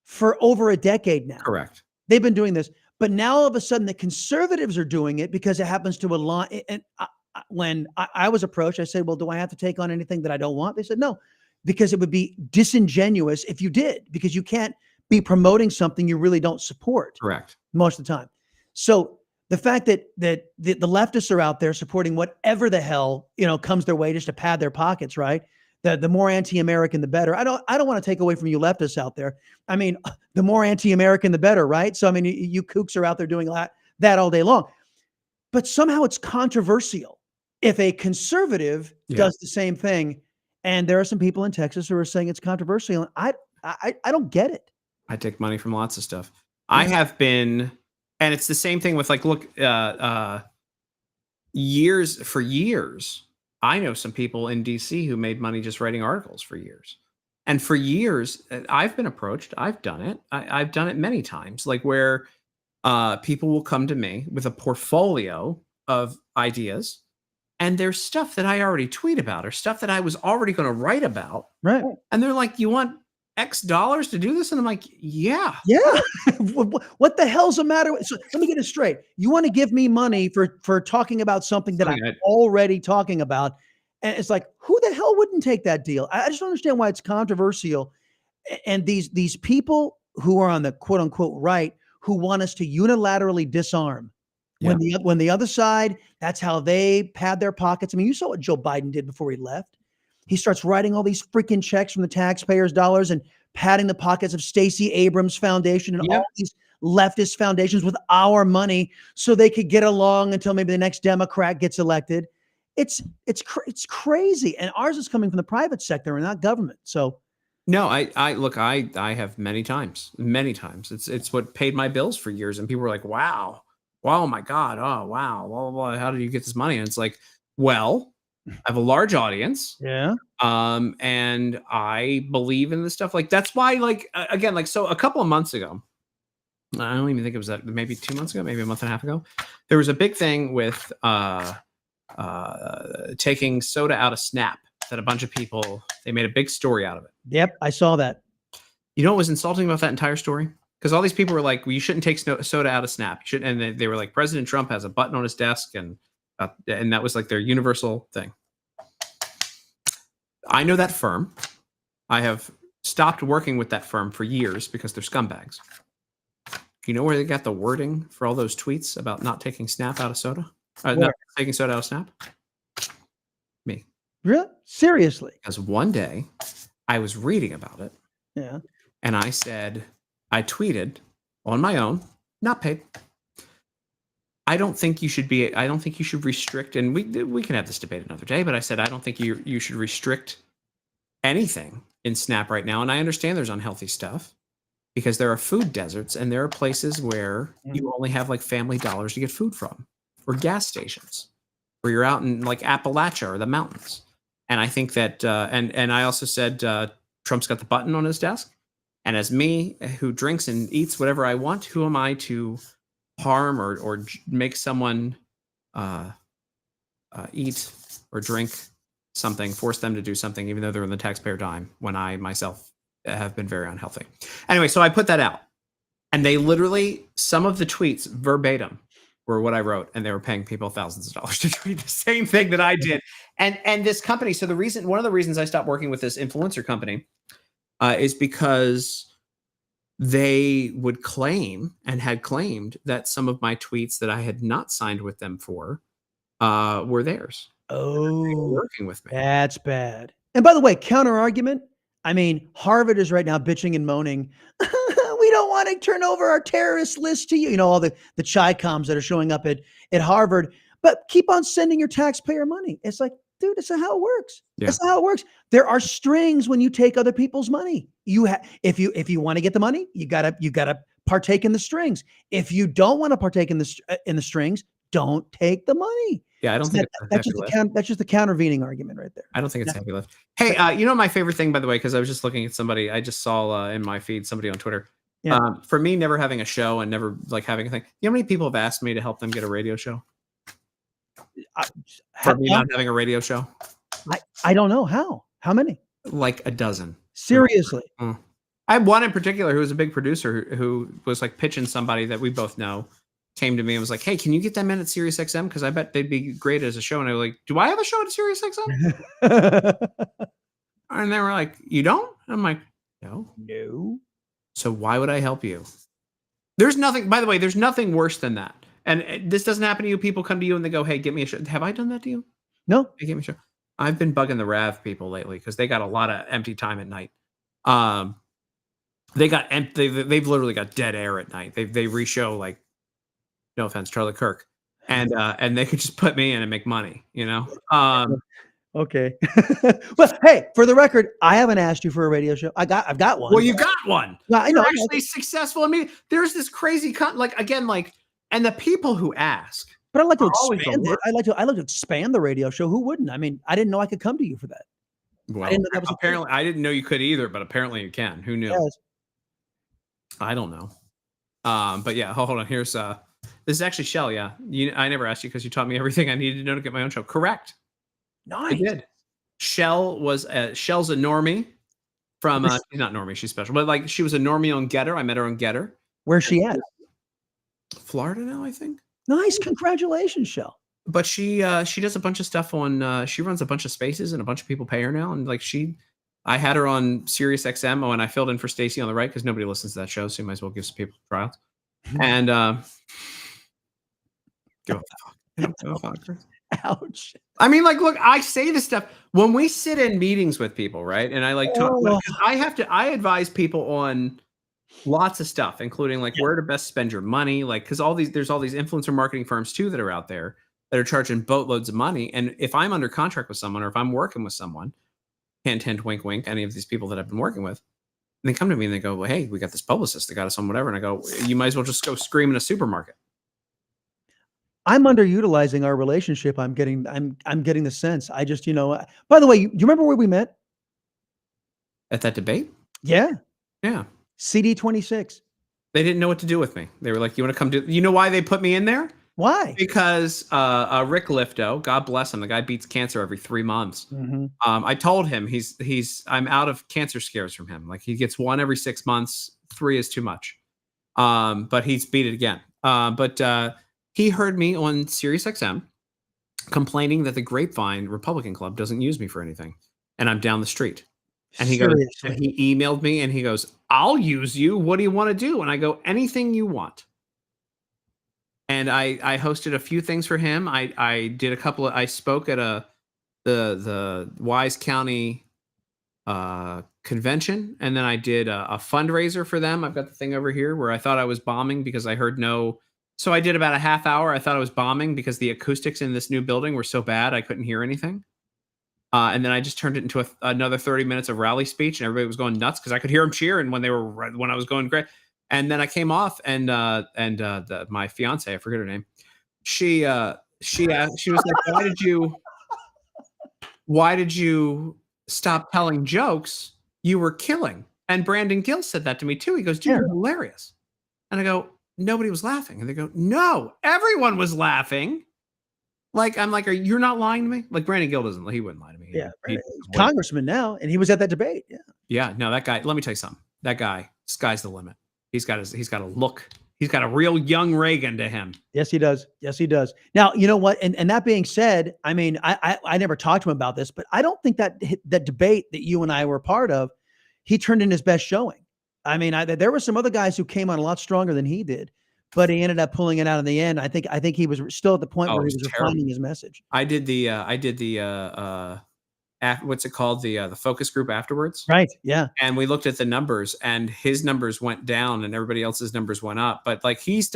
for over a decade now. Correct. They've been doing this, but now all of a sudden the conservatives are doing it because it happens to align. And when I was approached, I said, "Well, do I have to take on anything that I don't want?" They said, "No, because it would be disingenuous if you did, because you can't be promoting something you really don't support." Correct. Most of the time. So the fact that the leftists are out there supporting whatever the hell, comes their way just to pad their pockets, right? The more anti-American, the better. I don't want to take away from you leftists out there. I mean, the more anti-American, the better, right? So, I mean, you kooks are out there doing that all day long. But somehow it's controversial if a conservative does the same thing. And there are some people in Texas who are saying it's controversial. And I don't get it. I take money from lots of stuff. I have been, and it's the same thing with like, look, years, I know some people in DC who made money just writing articles for years. And for years, I've been approached. I've done it. I've done it many times, like where people will come to me with a portfolio of ideas, and there's stuff that I already tweet about or stuff that I was already going to write about. Right. And they're like, "You want X dollars to do this?" And I'm like, "Yeah." Yeah. What the hell's the matter? So let me get it straight. You want to give me money for talking about something that I'm already talking about. And it's like, who the hell wouldn't take that deal? I just don't understand why it's controversial. And these people who are on the quote unquote right, who want us to unilaterally disarm. Yeah. When the other side, that's how they pad their pockets. I mean, you saw what Joe Biden did before he left. He starts writing all these freaking checks from the taxpayers' dollars and padding the pockets of Stacey Abrams Foundation and all these leftist foundations with our money so they could get along until maybe the next Democrat gets elected. It's crazy. And ours is coming from the private sector and not government. So no, I have many times. It's what paid my bills for years. And people were like, "Wow, oh my God, oh wow, blah, blah, blah. How did you get this money?" And it's like, well, I have a large audience. Yeah. And I believe in this stuff. Like, that's why, like, again, like, so a couple of months ago, I don't even think it was that, maybe 2 months ago, maybe a month and a half ago, there was a big thing with taking soda out of Snap that a bunch of people, they made a big story out of it. Yep. I saw that. You know what was insulting about that entire story? because all these people were like, well, you shouldn't take soda out of Snap. You shouldn't, and they were like, President Trump has a button on his desk, and that was like their universal thing. I know that firm. I have stopped working with that firm for years because they're scumbags. You know where they got the wording for all those tweets about not taking Snap out of soda? Not taking soda out of Snap? Me. Really? Seriously? Because one day I was reading about it. Yeah. And I tweeted on my own, not paid. I don't think you should restrict, and we can have this debate another day, but I said I don't think you should restrict anything in Snap right now. And I understand there's unhealthy stuff because there are food deserts and there are places where you only have like Family Dollars to get food from, or gas stations, where you're out in like Appalachia or the mountains. And I think that, and I also said Trump's got the button on his desk. And as me, who drinks and eats whatever I want, who am I to harm or make someone eat or drink something, force them to do something, even though they're in the taxpayer dime, when I myself have been very unhealthy. Anyway, so I put that out. And they literally, some of the tweets verbatim were what I wrote, and they were paying people thousands of dollars to tweet the same thing that I did. And this company, so one of the reasons I stopped working with this influencer company is because they would claim and had claimed that some of my tweets that I had not signed with them for were theirs. Oh, They were working with me. That's bad. And by the way, counter argument. I mean, Harvard is right now bitching and moaning. We don't want to turn over our terrorist list to you. You know, all the Chi-Coms that are showing up at Harvard, but keep on sending your taxpayer money. It's like, dude, that's not how it works. Yeah. That's not how it works. There are strings when you take other people's money. If you want to get the money, you gotta partake in the strings. If you don't want to partake in the strings, don't take the money. Yeah, I don't think that's just the countervening argument right there. I don't think it's heavy lift. Hey, you know my favorite thing, by the way, because I was just looking at somebody I just saw in my feed, somebody on Twitter. Yeah. For me, never having a show and never like having a thing. You know how many people have asked me to help them get a radio show? For me not having a radio show? I don't know. How many? Like a dozen. Seriously? I had one in particular who was a big producer who was like pitching somebody that we both know. Came to me and was like, hey, can you get them in at Sirius XM? Because I bet they'd be great as a show. And I was like, do I have a show at Sirius XM? And they were like, you don't? And I'm like, no. So why would I help you? There's nothing, by the way, there's nothing worse than that. And this doesn't happen to you. People come to you and they go, hey, get me a show. Have I done that to you? No. Hey, give me a show. I've been bugging the Rav people lately because they got a lot of empty time at night. They've literally got dead air at night. They reshow, like, no offense, Charlie Kirk, and they could just put me in and make money, you know. Okay. Well, hey, for the record, I haven't asked you for a radio show. I've got one. Well, you got one. Well, I know. You're actually successful. I mean, there's this crazy and the people who ask. But I'd like to expand it. I'd like to expand the radio show. Who wouldn't? I mean, I didn't know I could come to you for that. Well, I didn't know you could either, but apparently you can. Who knew? Yes. I don't know. But yeah, hold on. Here's this is actually Shell. Yeah, I never asked you because you taught me everything I needed to know to get my own show. Correct. Nice. I did. Shell's a normie from she's not normie, she's special, but like she was a normie on Getter. I met her on Getter. Where's she at? Florida now, I think. Nice, congratulations, Shell. But she does a bunch of stuff on. She runs a bunch of spaces, and a bunch of people pay her now. And like I had her on Sirius XM, and I filled in for Stacy on the right because nobody listens to that show, so you might as well give some people trials. And give a fuck. Ouch. I mean, like, look, I say this stuff when we sit in meetings with people, right? And I like talk. I advise people on lots of stuff, including like where to best spend your money, like because there's all these influencer marketing firms too that are out there that are charging boatloads of money. And if I'm under contract with someone or if I'm working with someone, hint, hint, wink, wink, any of these people that I've been working with, and they come to me and they go, well, hey, we got this publicist that got us on whatever. And I go, you might as well just go scream in a supermarket. I'm underutilizing our relationship. I'm getting the sense. I just, by the way, you remember where we met? At that debate? Yeah. Yeah. CD 26. They didn't know what to do with me. They were like, you want to come do, you know why they put me in there? Why? Because Rick Lifto, God bless him, the guy beats cancer every 3 months. Mm-hmm. I told him I'm out of cancer scares from him. Like he gets one every 6 months. 3 is too much. But he's beat it again. But he heard me on Sirius XM complaining that the Grapevine Republican Club doesn't use me for anything, and I'm down the street. And he goes, Seriously. and he emailed me, and he goes, "I'll use you. What do you want to do?" And I go, "Anything you want." And I hosted a few things for him. I did a couple of. I spoke at the Wise County convention, and then I did a fundraiser for them. I've got the thing over here where I thought I was bombing because I heard no. So I did about a half hour. I thought I was bombing because the acoustics in this new building were so bad I couldn't hear anything. And then I just turned it into another 30 minutes of rally speech, and everybody was going nuts because I could hear them cheering when I was going great. And then I came off, and my fiance, I forget her name, she was like, why did you stop telling jokes? You were killing. And Brandon Gill said that to me too. He goes, "Dude, you're hilarious." And I go, "Nobody was laughing." And they go, "No, everyone was laughing." Like, I'm like, you're not lying to me? Like, Brandon Gill he wouldn't lie to me. Yeah, he's congressman now, and he was at that debate. Yeah. Yeah, no, that guy, let me tell you something. That guy, sky's the limit. He's got a look. He's got a real young Reagan to him. Yes, he does. Yes, he does. Now, you know what? And that being said, I mean, I never talked to him about this, but I don't think that debate that you and I were part of, he turned in his best showing. I mean, there were some other guys who came on a lot stronger than he did, but he ended up pulling it out in the end. I think he was still at the point where he was refining his message. I did the what's it called? The focus group afterwards. Right. Yeah. And we looked at the numbers, and his numbers went down and everybody else's numbers went up. But like, he's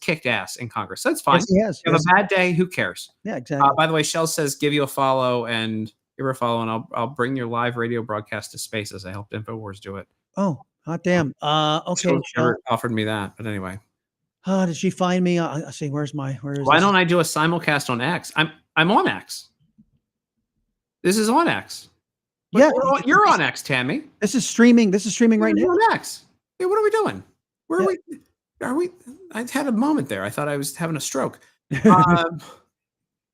kicked ass in Congress. So that's fine. Yes, he has. You have a bad day. Who cares? Yeah, exactly. By the way, Shell says, give you a follow, and give her a follow, and I'll bring your live radio broadcast to space as I helped InfoWars do it. Oh, hot damn. Okay. She never offered me that, but anyway. Did she find me? I see. Why don't I do a simulcast on X? I'm on X. This is on X. Yeah, you're on X, Tammy. This is streaming right now. On X. Yeah, what are we doing? Where are we? I had a moment there. I thought I was having a stroke. But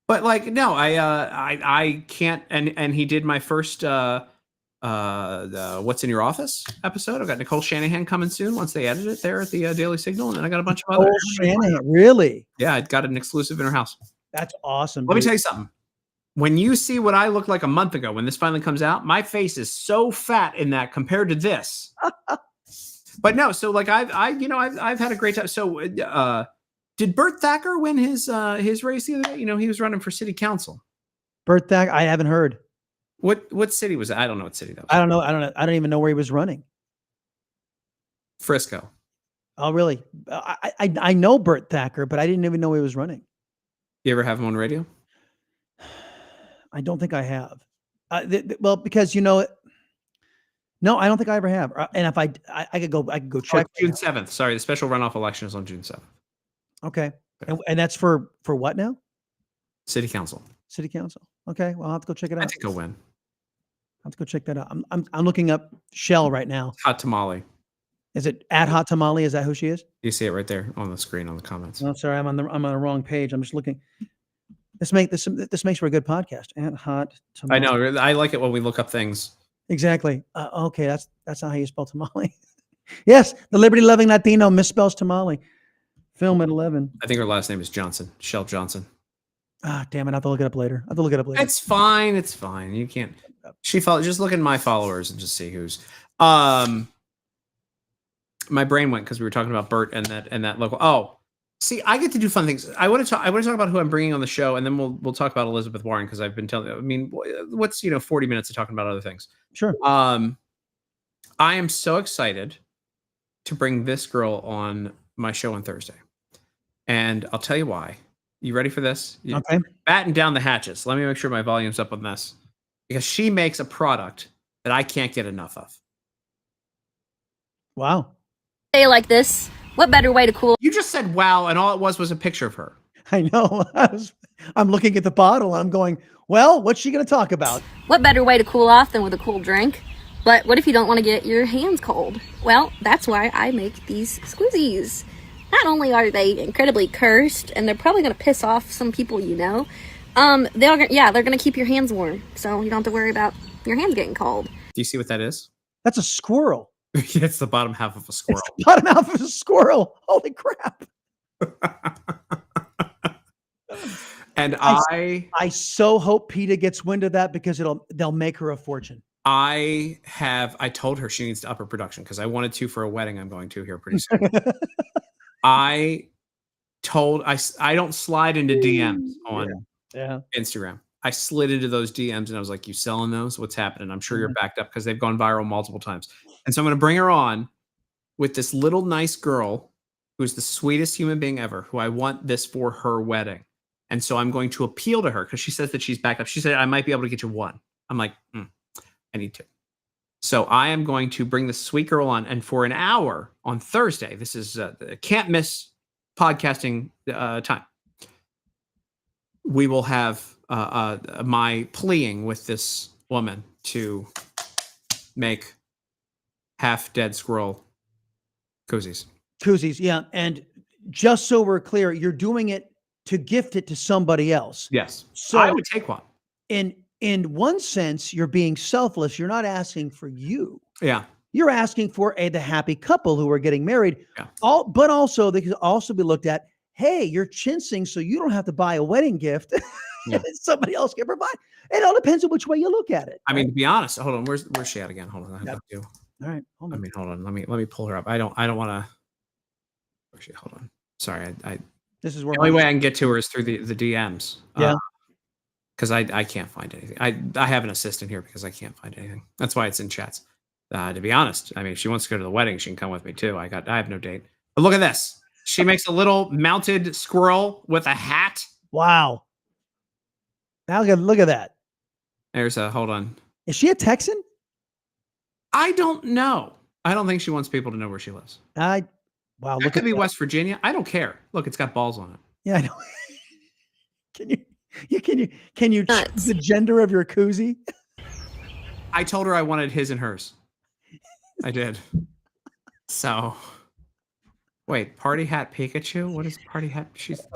like, no, I can't. And he did my first What's in Your Office episode. I've got Nicole Shanahan coming soon once they edit it there at the Daily Signal, and then I got a bunch of other. Shanahan, really? Yeah, I got an exclusive in her house. That's awesome. Let me tell you something. When you see what I looked like a month ago, when this finally comes out, my face is so fat in that compared to this. But no, so like I've had a great time. So did Bert Thacker win his race the other day? You know, he was running for city council. Bert Thacker, I haven't heard. What city was that? I don't know what city that was. I don't know. I don't even know where he was running. Frisco. Oh, really? I know Bert Thacker, but I didn't even know he was running. You ever have him on radio? I don't think I have. Well, because no, I don't think I ever have. And if I could go check. June 7th. Sorry, the special runoff election is on June 7th. Okay, and that's for what now? City council. City council. Okay, well, I'll have to go check it out. I think he'll win. I'll have to go check that out. I'm looking up Shell right now. Hot Tamale. Is it at Hot Tamale? Is that who she is? You see it right there on the screen on the comments. Oh, sorry, I'm on the wrong page. I'm just looking. This makes for a good podcast. At Hot Tamale. I know. I like it when we look up things. Exactly. Okay, that's not how you spell tamale. Yes, the liberty-loving Latino misspells tamale. Film at 11. I think her last name is Johnson. Shell Johnson. Ah, damn it! I have to look it up later. It's fine. It's fine. You can't. Just look at my followers and just see who's. My brain went because we were talking about Bert and that local. Oh. See, I get to do fun things. I want to talk about who I'm bringing on the show, and then we'll talk about Elizabeth Warren because I've been telling. I mean, what's 40 minutes of talking about other things? Sure. I am so excited to bring this girl on my show on Thursday, and I'll tell you why. You ready for this? Okay. Batten down the hatches. Let me make sure my volume's up on this because she makes a product that I can't get enough of. Wow. Day like this. What better way to cool? You just said wow, and all it was a picture of her. I know. I'm looking at the bottle. I'm going, well, what's she going to talk about? What better way to cool off than with a cool drink? But what if you don't want to get your hands cold? Well, that's why I make these squeezies. Not only are they incredibly cursed, and they're probably going to piss off some people they're going to keep your hands warm, so you don't have to worry about your hands getting cold. Do you see what that is? That's a squirrel. It's the bottom half of a squirrel. It's the bottom half of a squirrel. Holy crap. And I so hope PETA gets wind of that because they'll make her a fortune. I told her she needs to up her production because I wanted to for a wedding I'm going to here pretty soon. I don't slide into DMs on Instagram. I slid into those DMs and I was like, you selling those? What's happening? I'm sure you're backed up because they've gone viral multiple times. And so I'm going to bring her on with this little nice girl who's the sweetest human being ever, who I want this for her wedding. And so I'm going to appeal to her because she says that she's backed up. She said, I might be able to get you one. I'm like, I need to. So I am going to bring this sweet girl on. And for an hour on Thursday, this is can't miss podcasting time. We will have my pleading with this woman to make half-dead squirrel koozies. Koozies, yeah. And just so we're clear, you're doing it to gift it to somebody else. Yes. So I would take one. In one sense, you're being selfless. You're not asking for you. Yeah. You're asking for the happy couple who are getting married. Yeah. But also they could also be looked at, hey, you're chinsing, so you don't have to buy a wedding gift. Yeah. Somebody else can provide. It all depends on which way you look at it. I mean, to be honest, hold on. Where's she at again? Hold on. I have to. All right. Hold on. I mean, hold on. Let me pull her up. I don't want to. Where's she? Hold on. Sorry. This is where the only way I can get to her is through the DMs. Yeah. Because I can't find anything. I have an assistant here because I can't find anything. That's why it's in chats. To be honest, I mean, if she wants to go to the wedding, she can come with me too. I have no date. But look at this. She makes a little mounted squirrel with a hat. Wow. Now look at that. There's hold on. Is she a Texan? I don't know. I don't think she wants people to know where she lives. Wow. Look, it could be West Virginia. I don't care. Look, it's got balls on it. Yeah, I know. Can you choose the gender of your koozie? I told her I wanted his and hers. I did. So, wait, party hat Pikachu? What is party hat?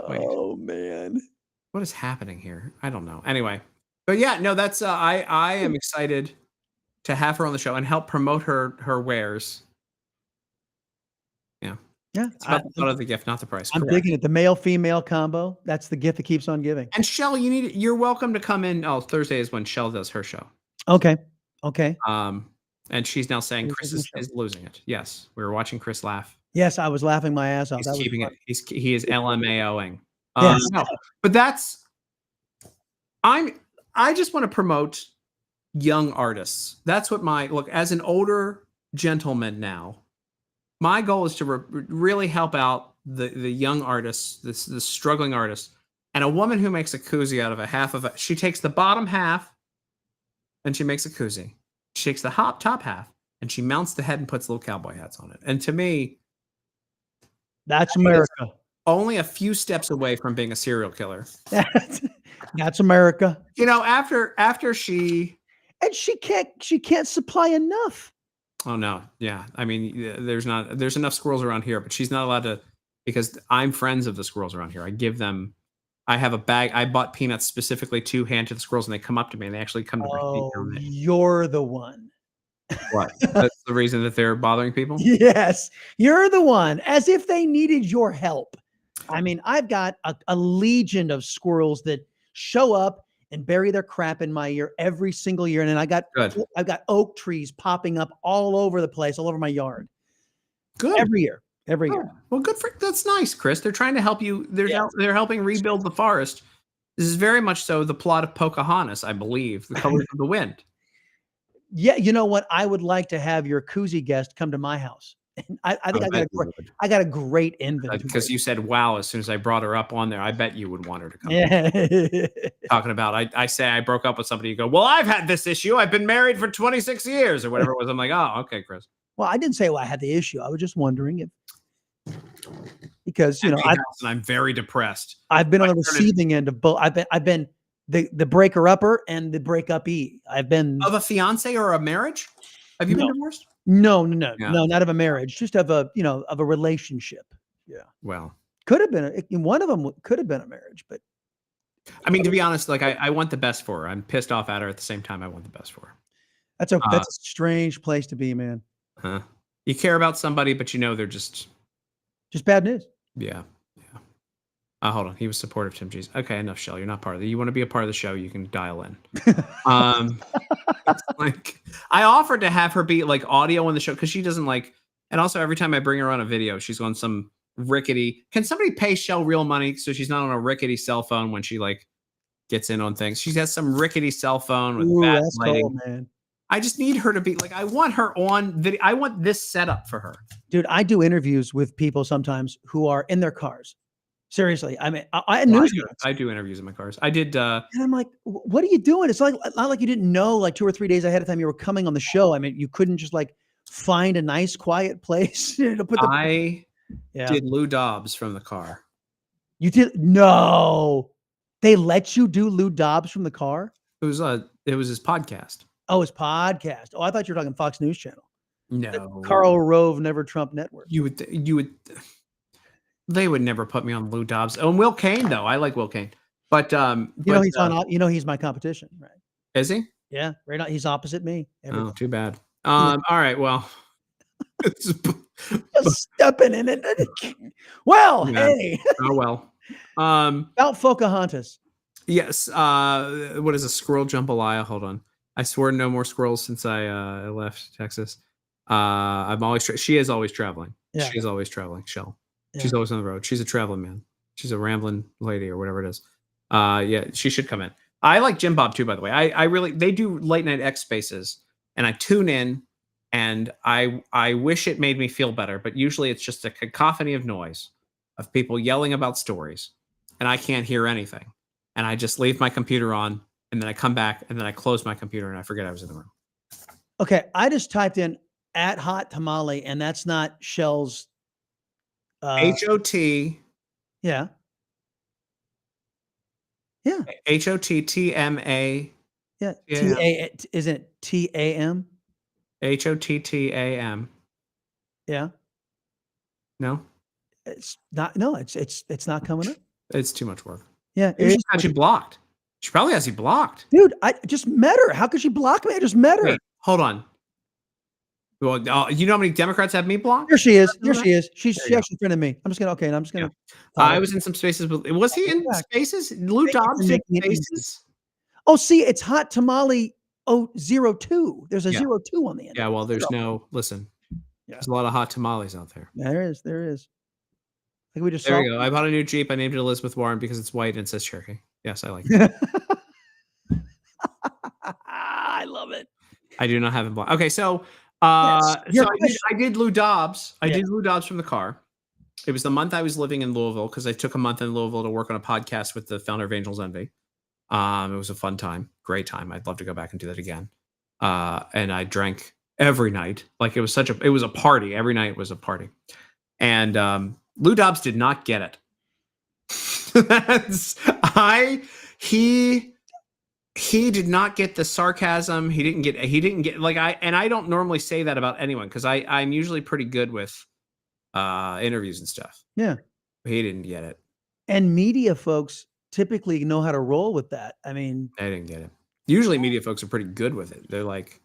Wait. Oh man, what is happening here? I don't know. Anyway, but yeah, no, that's I am excited to have her on the show and help promote her wares. Yeah, it's about the thought of the gift, not the price. I'm digging it. The male-female combo. That's the gift that keeps on giving. And Shell, you're welcome to come in. Oh, Thursday is when Shell does her show. Okay. And she's now saying Chris is losing it. Yes, we were watching Chris laugh. Yes, I was laughing my ass off. He's keeping it. He is LMAOing. Yes. No, but I just want to promote young artists. That's what look, as an older gentleman now, my goal is to really help out the young artists, the struggling artists. And a woman who makes a koozie out of a half of she takes the bottom half and she makes a koozie. She takes the top half and she mounts the head and puts little cowboy hats on it. And to me, that's America. Only a few steps away from being a serial killer. That's America. After she can't supply enough. Oh no. Yeah. I mean, there's enough squirrels around here, but she's not allowed to, because I'm friends of the squirrels around here. I have a bag. I bought peanuts specifically to hand to the squirrels and they come up to me and they actually come to me. You're the one. What? That's the reason that they're bothering people? Yes. You're the one, as if they needed your help. I mean, I've got a legion of squirrels that show up and bury their crap in my ear every single year. And then I've got oak trees popping up all over the place, all over my yard. Good. Every year. Well, that's nice, Chris. They're trying to help you. They're helping rebuild the forest. This is very much so the plot of Pocahontas, I believe, The Colors of the Wind. Yeah. You know what? I would like to have your koozie guest come to my house. I think I got a great inventory. Because you said, wow, as soon as I brought her up on there, I bet you would want her to come. Yeah. Talking about, I say I broke up with somebody, you go, well, I've had this issue. I've been married for 26 years or whatever it was. I'm like, oh, okay, Chris. Well, I didn't say I had the issue. I was just wondering because I'm very depressed. I've been on the receiving end of both. I've been the breaker upper and the break up E. I've been of a fiance or a marriage. Have you been divorced? No, not of a marriage, just of a relationship. Yeah. Well, could have been one of them could have been a marriage, but I mean, to be honest, like I want the best for her. I'm pissed off at her at the same time. I want the best for her. That's a strange place to be, man. Huh? You care about somebody, but you know they're just bad news. yeah. Hold on. He was supportive of Tim G's. Okay, enough, Shell. You're not part of the. You want to be a part of the show? You can dial in. It's like I offered to have her be like audio on the show because she doesn't like. And also, every time I bring her on a video, she's on some rickety. Can somebody pay Shell real money so she's not on a rickety cell phone when she like gets in on things? She has some rickety cell phone with bad That's lighting. cold, man. I just need her to be like. I want her on video. I want this setup for her. Dude, I do interviews with people sometimes who are in their cars. Seriously, I mean, I do interviews in my cars. I did, and I'm like, what are you doing? It's like not like you didn't know like 2 or 3 days ahead of time you were coming on the show. I mean, you couldn't just like find a nice quiet place to put the. I did Lou Dobbs from the car. You did? No, they let you do Lou Dobbs from the car. It was his podcast. Oh, his podcast. Oh, I thought you were talking Fox News Channel. No, Karl Rove Never Trump Network. You would. They would never put me on Lou Dobbs. Oh, and Will Kane though. I like Will Kane, but he's on. He's my competition, right? Is he? Yeah, right now he's opposite me. Oh, too bad. All right, well, just stepping in it. Well, yeah. hey. Oh well. About Pocahontas. Yes. What is a squirrel jambalaya? Hold on. I swore no more squirrels since I left Texas. I'm always. She is always traveling. Yeah. She is always traveling. Shell. Yeah. She's always on the road. She's a traveling man. She's a rambling lady or whatever it is. Yeah, she should come in. I like Jim Bob too, by the way. I really, they do late night X spaces and I tune in and I wish it made me feel better, but usually it's just a cacophony of noise of people yelling about stories and I can't hear anything. And I just leave my computer on and then I come back and then I close my computer and I forget I was in the room. Okay. I just typed in at Hot Tamale and that's not Shell's HOT. Yeah. Yeah. HOTTMA. Yeah. TA isn't it TAM? HOTTAM. Yeah. No. It's not. No. It's not coming up. It's too much work. Yeah. She's actually blocked. She probably has you blocked. Dude, I just met her. How could she block me? I just met her. Wait, hold on. Well, you know how many Democrats have me blocked? Here she is. Here she is. She actually friended me. I'm just gonna. Okay, I'm just gonna. Yeah. I was in some spaces. Was he in spaces? Lou Dobbs in spaces. Oh, see, it's Hot Tamale 002. There's a 02 on the end. Yeah. Well, there's no. Listen. Yeah. There's a lot of hot tamales out there. Yeah, there is. There is. I think we just. There we go. I bought a new Jeep. I named it Elizabeth Warren because it's white and it says Cherokee. Yes, I like it. I love it. I do not have it blocked. Okay, so. I did Lou Dobbs. I did Lou Dobbs from the car. It was the month I was living in Louisville because I took a month in Louisville to work on a podcast with the founder of Angels Envy. It was a fun time, great time. I'd love to go back and do that again. And I drank every night. Like it was a party. Every night was a party. And Lou Dobbs did not get it. He did not get the sarcasm. He didn't get like I don't normally say that about anyone because I'm usually pretty good with interviews and stuff. Yeah. But he didn't get it. And media folks typically know how to roll with that. I mean, I didn't get it. Usually media folks are pretty good with it. They're like,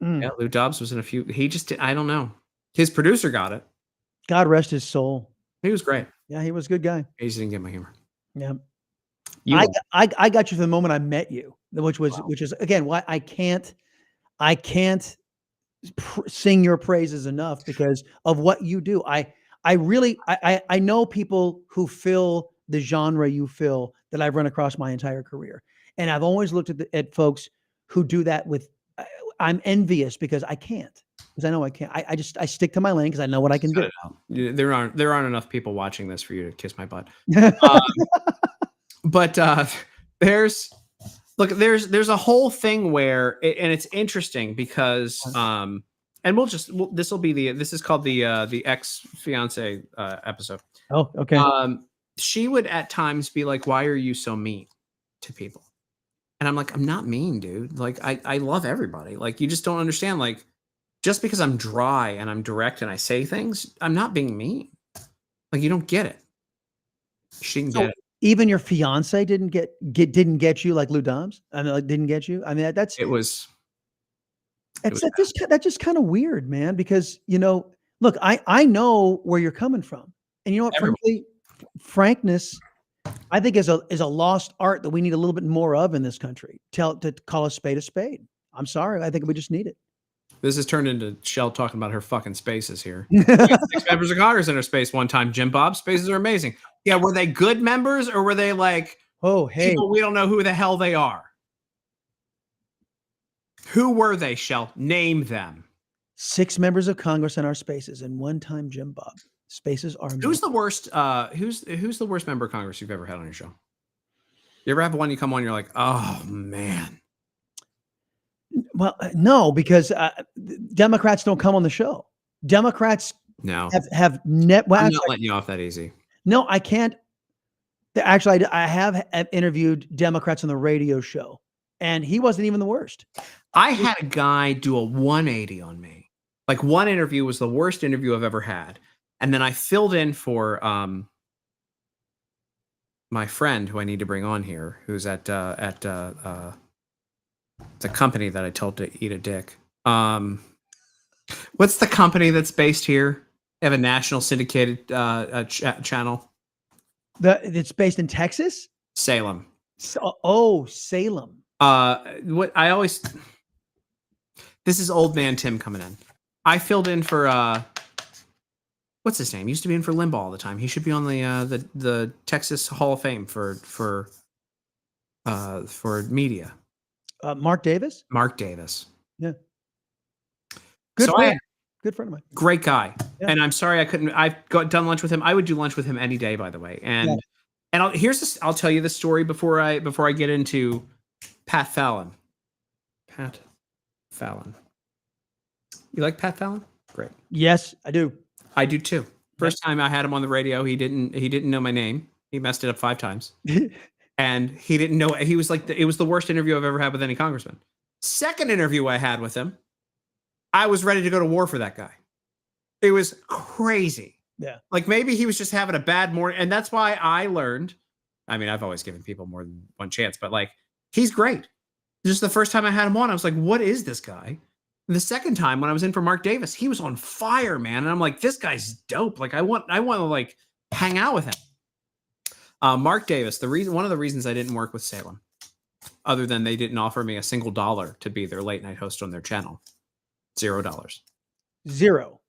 yeah, Lou Dobbs was in a few. He just I don't know. His producer got it. God rest his soul. He was great. Yeah, he was a good guy. He just didn't get my humor. Yeah. I got you from the moment I met you, which is again why I can't sing your praises enough because of what you do. I know people who fill the genre you fill that I've run across my entire career, and I've always looked at folks who do that with. I'm envious because I can't. Because I know I can't. I stick to my lane because I know what I can do. There aren't enough people watching this for you to kiss my butt. But there's a whole thing where and it's interesting because and this is called the ex-fiance episode. Oh, okay. She would at times be like, "Why are you so mean to people?" And I'm like, "I'm not mean, dude. Like I love everybody. Like you just don't understand. Like just because I'm dry and I'm direct and I say things, I'm not being mean. Like you don't get it." She didn't get it. Even your fiance didn't get you like Lou Dobbs? I mean, like didn't get you? I mean, That's just kind of weird, man, because, look, I know where you're coming from. And you know what, Everyone. frankness, I think is a lost art that we need a little bit more of in this country. To call a spade a spade. I'm sorry. I think we just need it. This has turned into Shell talking about her fucking spaces here. We had 6 members of Congress in her space one time. Jim Bob, spaces are amazing. Yeah, were they good members or were they like hey, people we don't know who the hell they are? Who were they, Shell? Name them. 6 members of Congress in our spaces, and one time Jim Bob. Spaces are amazing. Who's the worst? Who's the worst member of Congress you've ever had on your show? You ever have one you come on, you're like, oh man. Well, no, because Democrats don't come on the show. Democrats have net. Well, I'm not letting you off that easy. No, I can't. Actually, I have interviewed Democrats on the radio show, and he wasn't even the worst. I had a guy do a 180 on me. Like, one interview was the worst interview I've ever had, and then I filled in for my friend who I need to bring on here, who's at the company that I told to eat a dick. What's the company that's based here? They have a national syndicated channel. It's based in Texas? Salem. Salem. What I always... This is old man Tim coming in. I filled in for... what's his name? He used to be in for Limbaugh all the time. He should be on the Texas Hall of Fame for media. Mark Davis? Mark Davis. Yeah. Good friend of mine. Great guy. Yeah. And I'm sorry I couldn't. I've done lunch with him. I would do lunch with him any day, by the way. And I'll tell you the story before I get into Pat Fallon. Pat Fallon. You like Pat Fallon? Great. Yes, I do. I do too. First time I had him on the radio, he didn't know my name. He messed it up 5 times. And he didn't know. He was like, it was the worst interview I've ever had with any congressman. Second interview I had with him, I was ready to go to war for that guy. It was crazy. Yeah. Like, maybe he was just having a bad morning. And that's why I learned. I mean, I've always given people more than one chance, but like, he's great. Just the first time I had him on, I was like, what is this guy? And the second time when I was in for Mark Davis, he was on fire, man. And I'm like, this guy's dope. Like, I want to like hang out with him. Mark Davis, one of the reasons I didn't work with Salem, other than they didn't offer me a single dollar to be their late night host on their channel. $0. Zero.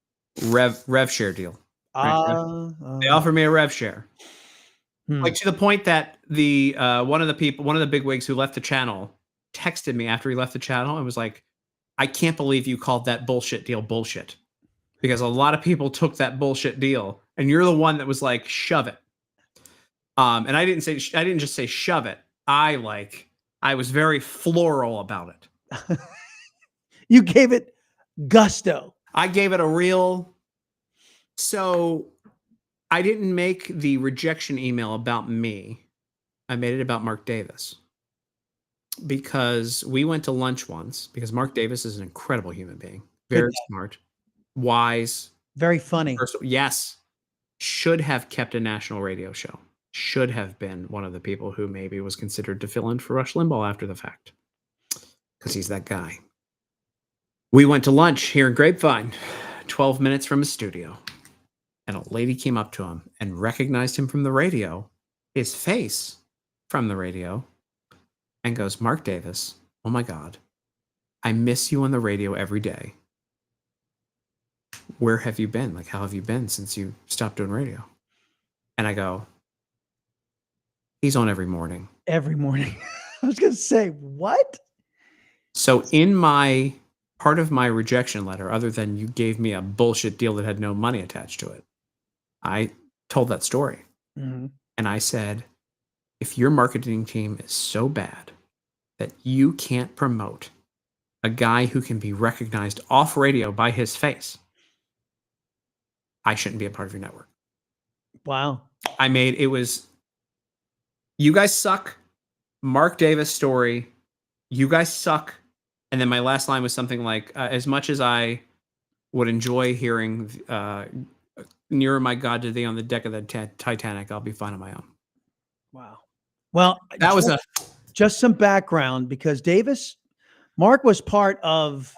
Rev share deal. They offered me a rev share. Like, to the point that the one of the bigwigs who left the channel texted me after he left the channel and was like, I can't believe you called that bullshit deal bullshit. Because a lot of people took that bullshit deal and you're the one that was like, shove it. And I didn't just say shove it. I was very floral about it. You gave it gusto. I gave it a real. So I didn't make the rejection email about me. I made it about Mark Davis. Because we went to lunch once, because Mark Davis is an incredible human being. Very smart, wise. Very funny. Yes. Should have kept a national radio show. Should have been one of the people who maybe was considered to fill in for Rush Limbaugh after the fact. Because he's that guy. We went to lunch here in Grapevine, 12 minutes from his studio. And a lady came up to him and recognized him from the radio, his face from the radio, and goes, Mark Davis, oh my God, I miss you on the radio every day. Where have you been? Like, how have you been since you stopped doing radio? And I go, he's on every morning. Every morning. I was going to say, what? So in my part of my rejection letter, other than you gave me a bullshit deal that had no money attached to it, I told that story. Mm-hmm. And I said, if your marketing team is so bad that you can't promote a guy who can be recognized off radio by his face, I shouldn't be a part of your network. Wow. It was, you guys suck. Mark Davis story. You guys suck. And then my last line was something like, as much as I would enjoy hearing Nearer My God to Thee on the deck of the Titanic, I'll be fine on my own. Wow. Well, that was just some background, because Mark was part of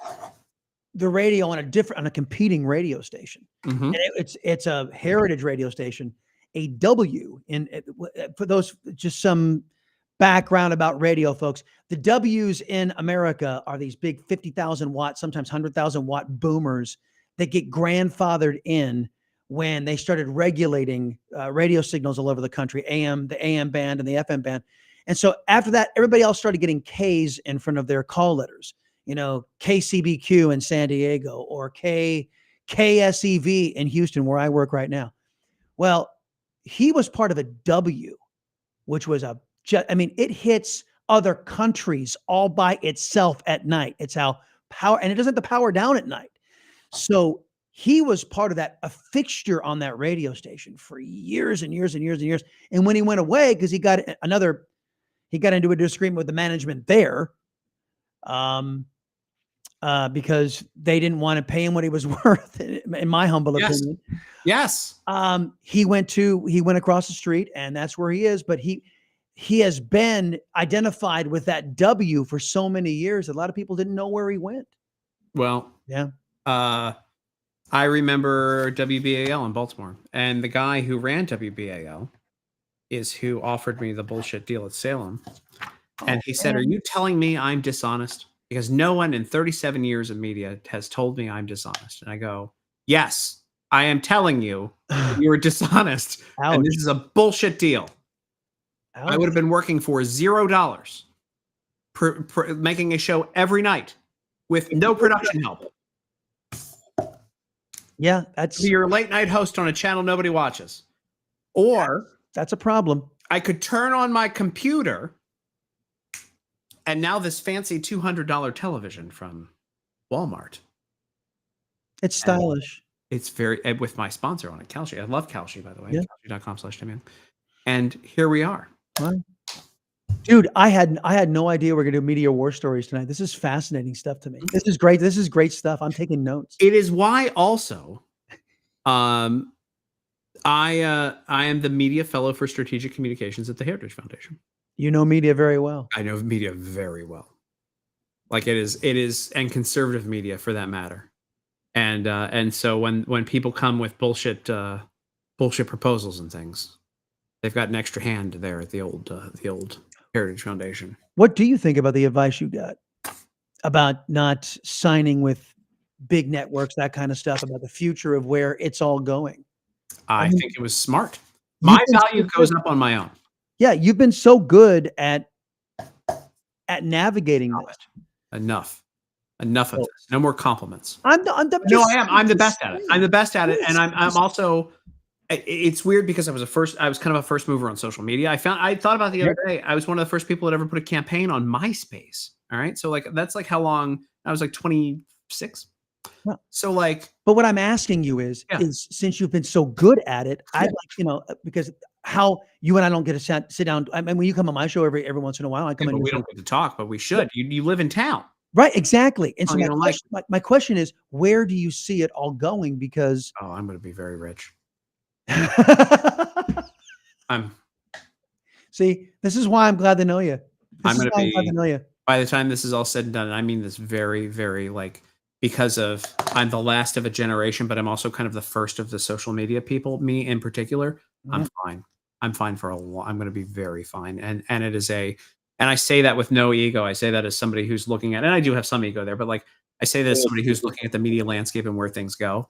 the radio on a competing radio station. Mhm. And it's a heritage radio station, a W for those, just some background about radio, folks. The W's in America are these big 50,000 watt, sometimes 100,000 watt boomers that get grandfathered in when they started regulating radio signals all over the country, the AM band and the FM band. And so after that, everybody else started getting K's in front of their call letters, KCBQ in San Diego, or KSEV in Houston, where I work right now. Well, he was part of a W, which was it hits other countries all by itself at night. It's how and it doesn't have to power down at night. So he was part of that, a fixture on that radio station for years and years and years and years. And when he went away, because he got into a disagreement with the management there, because they didn't want to pay him what he was worth, in my humble opinion. Yes. He went across the street, and that's where he is. But he has been identified with that W for so many years. A lot of people didn't know where he went. Well, yeah. I remember WBAL in Baltimore, and the guy who ran WBAL is who offered me the bullshit deal at Salem. And he said, "Are you telling me I'm dishonest? Because no one in 37 years of media has told me I'm dishonest." And I go, "Yes, I am telling you you're dishonest. Ouch. And this is a bullshit deal." Ouch. I would have been working for $0, making a show every night with no production help. Yeah, that's You're a late night host on a channel nobody watches. Or that's a problem. I could turn on my computer, and now this fancy $200 television from Walmart. It's stylish. It's very, with my sponsor on it, Kalshi. I love Kalshi, by the way. Yeah. Kalshi.com/Damian. And here we are. Dude, I had no idea we're going to do media war stories tonight. This is fascinating stuff to me. This is great. This is great stuff. I'm taking notes. It is why also I am the media fellow for strategic communications at the Heritage Foundation. You know media very well. I know media very well. Like it is, and conservative media for that matter. And so when people come with bullshit proposals and things, they've got an extra hand there at the old Heritage Foundation. What do you think about the advice you got about not signing with big networks, that kind of stuff, about the future of where it's all going? I think it was smart. My value goes up on my own. Yeah, you've been so good at navigating this. Enough of this. No more compliments. I'm the best at it. I'm the best at it, and I'm also. It's weird because I was kind of a first mover on social media. I thought about the other day. I was one of the first people that ever put a campaign on MySpace. All right, so that's how long I was, 26. Yeah. So but what I'm asking you is since you've been so good at it, I'd because how you and I don't get to sit down. I mean, when you come on my show every once in a while, I come in. We don't get to talk, but we should. You live in town, right? Exactly. And so my question is, where do you see it all going? Because I'm going to be very rich. See, this is why I'm glad to know you. I'm glad to know you. By the time this is all said and done, and I mean this very, very because of I'm the last of a generation, but I'm also kind of the first of the social media people. Me in particular, I'm fine. I'm fine for a while. I'm going to be very fine, and it is and I say that with no ego. I say that as somebody who's looking at, and I do have some ego there, but I say that as somebody who's looking at the media landscape and where things go.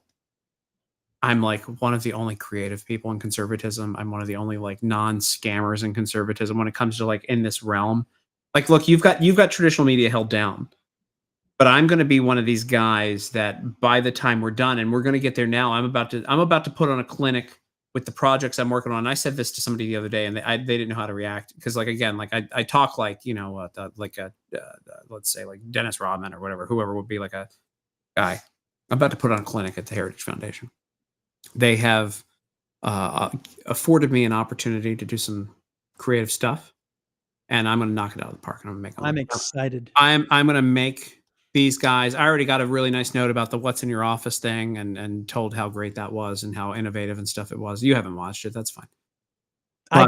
I'm one of the only creative people in conservatism. I'm one of the only non-scammers in conservatism when it comes to in this realm. Look, you've got traditional media held down, but I'm going to be one of these guys that by the time we're done, and we're going to get there now, I'm about to put on a clinic with the projects I'm working on. And I said this to somebody the other day, and they didn't know how to react because I talk let's say Dennis Rodman or whoever would be a guy. I'm about to put on a clinic at the Heritage Foundation. They have afforded me an opportunity to do some creative stuff, and I'm going to knock it out of the park. And I'm excited. I'm going to make these guys. I already got a really nice note about the "What's in Your Office" thing, and told how great that was and how innovative and stuff it was. You haven't watched it. That's fine. I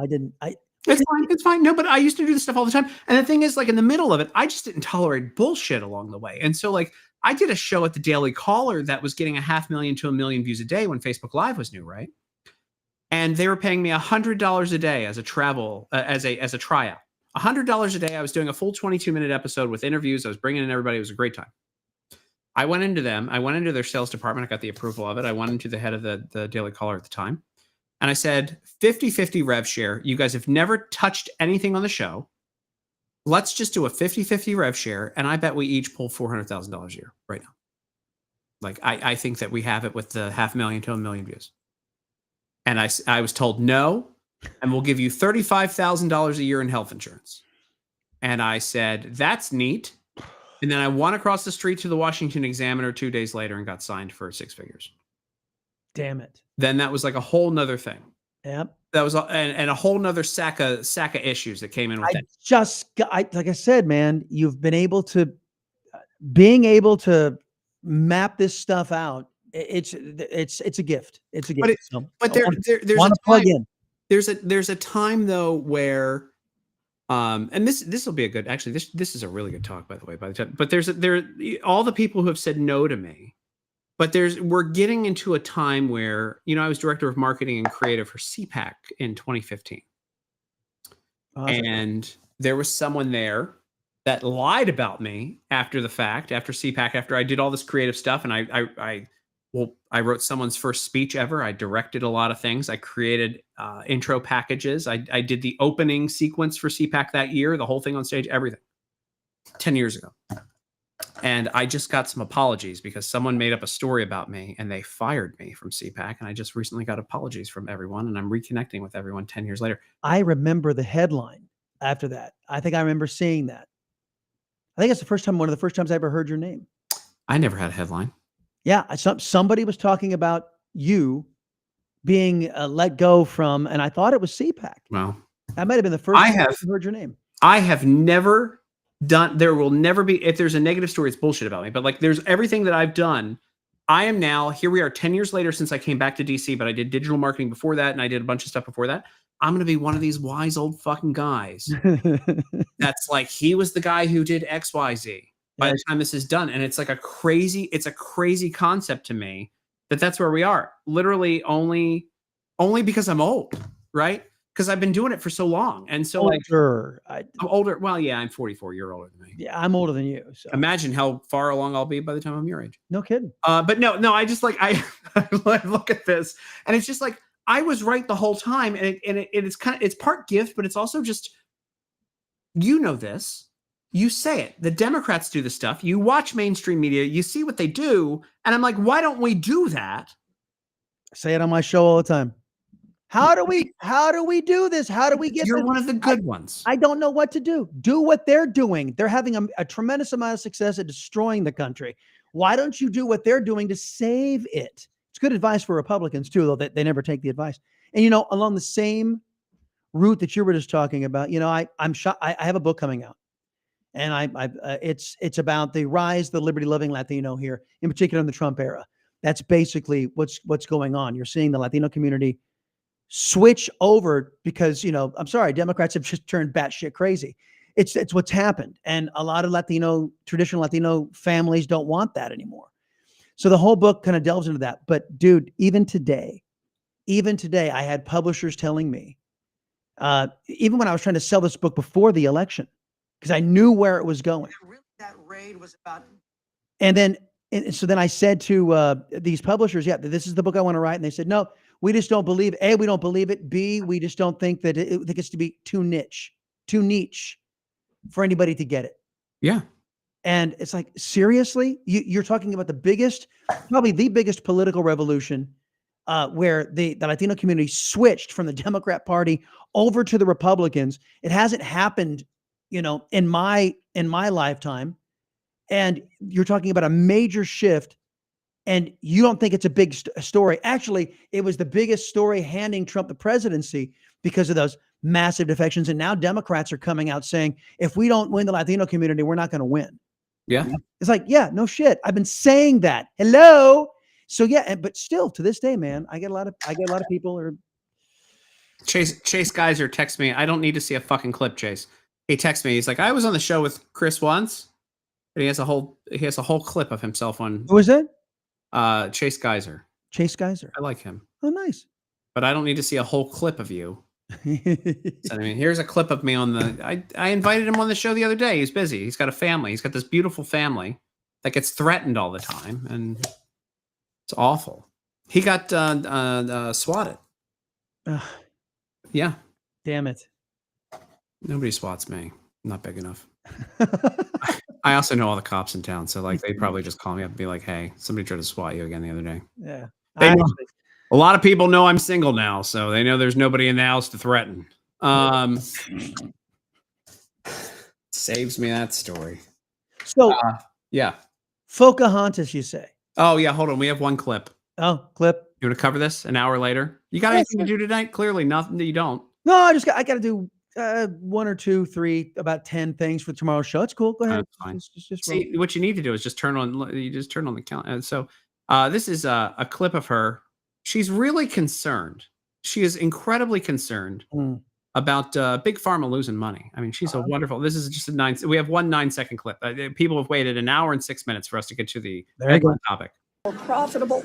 didn't. It's fine. It's fine. No, but I used to do this stuff all the time. And the thing is, in the middle of it, I just didn't tolerate bullshit along the way. And so, I did a show at the Daily Caller that was getting 500,000 to 1 million views a day when Facebook Live was new, right? And they were paying me $100 a day as a tryout. $100 a day. I was doing a full 22-minute episode with interviews. I was bringing in everybody. It was a great time. I went into them. I went into their sales department. I got the approval of it. I went into the head of the Daily Caller at the time. And I said, 50-50 rev share. You guys have never touched anything on the show. Let's just do a 50-50 rev share. And I bet we each pull $400,000 a year right now. Like, I think that we have it with the 500,000 to 1 million views. And I was told no, and we'll give you $35,000 a year in health insurance. And I said, that's neat. And then I went across the street to the Washington Examiner 2 days later and got signed for 6 figures. Damn it. Then that was like a whole nother thing. Yep. That was and a whole nother sack of issues that came in with that. Like I said, man, you've been able to, being able to map this stuff out. It's a gift. It's a gift. But there's a plug in. There's a time though where, and this will be a good. Actually, this is a really good talk, by the way. But there all the people who have said no to me. But we're getting into a time where, I was director of marketing and creative for CPAC in 2015. Awesome. And there was someone there that lied about me after the fact, after CPAC, after I did all this creative stuff. And I wrote someone's first speech ever. I directed a lot of things. I created intro packages. I did the opening sequence for CPAC that year, the whole thing on stage, everything, 10 years ago. And I just got some apologies because someone made up a story about me and they fired me from CPAC. And I just recently got apologies from everyone. And I'm reconnecting with everyone 10 years later. I remember the headline after that. I think I remember seeing that. I think it's one of the first times I ever heard your name. I never had a headline. Yeah. Somebody was talking about you being let go from, and I thought it was CPAC. Well, that might've been the first time I heard your name. I have never done, there will never be, if there's a negative story, it's bullshit about me, but like there's everything that I've done. I am now, here we are 10 years later since I came back to DC, but I did digital marketing before that. And I did a bunch of stuff before that. I'm going to be one of these wise old fucking guys. That's like, he was the guy who did XYZ by the time this is done. And it's like a crazy concept to me that's where we are, literally only because I'm old, right? Because I've been doing it for so long. And so older. I'm older. Well, yeah, I'm 44. You're older than me. Yeah, I'm older than you. So imagine how far along I'll be by the time I'm your age. No kidding. But no, I just like, I look at this and it's just like, I was right the whole time. And it's part gift, but it's also just, this, you say it. The Democrats do the stuff. You watch mainstream media, you see what they do. And I'm like, why don't we do that? I say it on my show all the time. How do we do this? How do we get You're one of the good ones. I don't know what to do. Do what they're doing. They're having a tremendous amount of success at destroying the country. Why don't you do what they're doing to save it? It's good advice for Republicans too, though, that they never take the advice. And, along the same route that you were just talking about, I'm shocked. I have a book coming out and it's about the rise of the liberty loving Latino here, in particular in the Trump era. That's basically what's going on. You're seeing the Latino community switch over because, I'm sorry, Democrats have just turned batshit crazy. It's what's happened. And a lot of traditional Latino families don't want that anymore. So the whole book kind of delves into that. But dude, even today, I had publishers telling me, even when I was trying to sell this book before the election, because I knew where it was going. That raid was about. And so then I said to these publishers, yeah, this is the book I want to write. And they said, no, we just don't believe it. A, we don't believe it. B, we just don't think that it gets to be too niche for anybody to get it. Yeah. And it's like, seriously, you're talking about probably the biggest political revolution where the Latino community switched from the Democrat Party over to the Republicans. It hasn't happened, in my lifetime. And you're talking about a major shift. And you don't think it's a big story. Actually, it was the biggest story handing Trump the presidency because of those massive defections. And now Democrats are coming out saying, if we don't win the Latino community, we're not going to win. Yeah. It's like, yeah, no shit. I've been saying that. Hello. So yeah, but still to this day, man, I get a lot of people Chase Geyser texts me. I don't need to see a fucking clip, Chase. He texts me. He's like, I was on the show with Chris once. And he has a whole clip of himself on Who is that? Chase Geyser. Chase Geyser. I like him, Oh, nice. but I don't need to see a whole clip of you. So, I mean, here's a clip of me on the. I invited him on the show the other day. He's busy. He's got a family. He's got this beautiful family that gets threatened all the time, and it's awful. He got swatted. Ugh, Yeah, damn it. nobody swats me. I'm not big enough. I also know all the cops in town, so like they probably just call me up and be like, "Hey, somebody tried to swat you again the other day." Yeah. They know, a lot of people know I'm single now, so they know there's nobody in the house to threaten. Saves me that story. So, Yeah. Pocahontas, you say? Oh yeah. Hold on. We have one clip. Oh, clip. You want to cover this an hour later? You got Yeah, anything to do tonight? Clearly, nothing. You don't. No, I got to do 1 or 2, 3, about 10 things for tomorrow's show. It's cool. Go ahead. That's fine. Just See, what you need to do is just turn on. You just turn on the count. And so, this is a clip of her. She's really concerned. She is incredibly concerned about Big Pharma losing money. I mean, she's a wonderful. This is just a 9. We have one 9-second clip. People have waited an hour and 6 minutes for us to get to the topic. More profitable.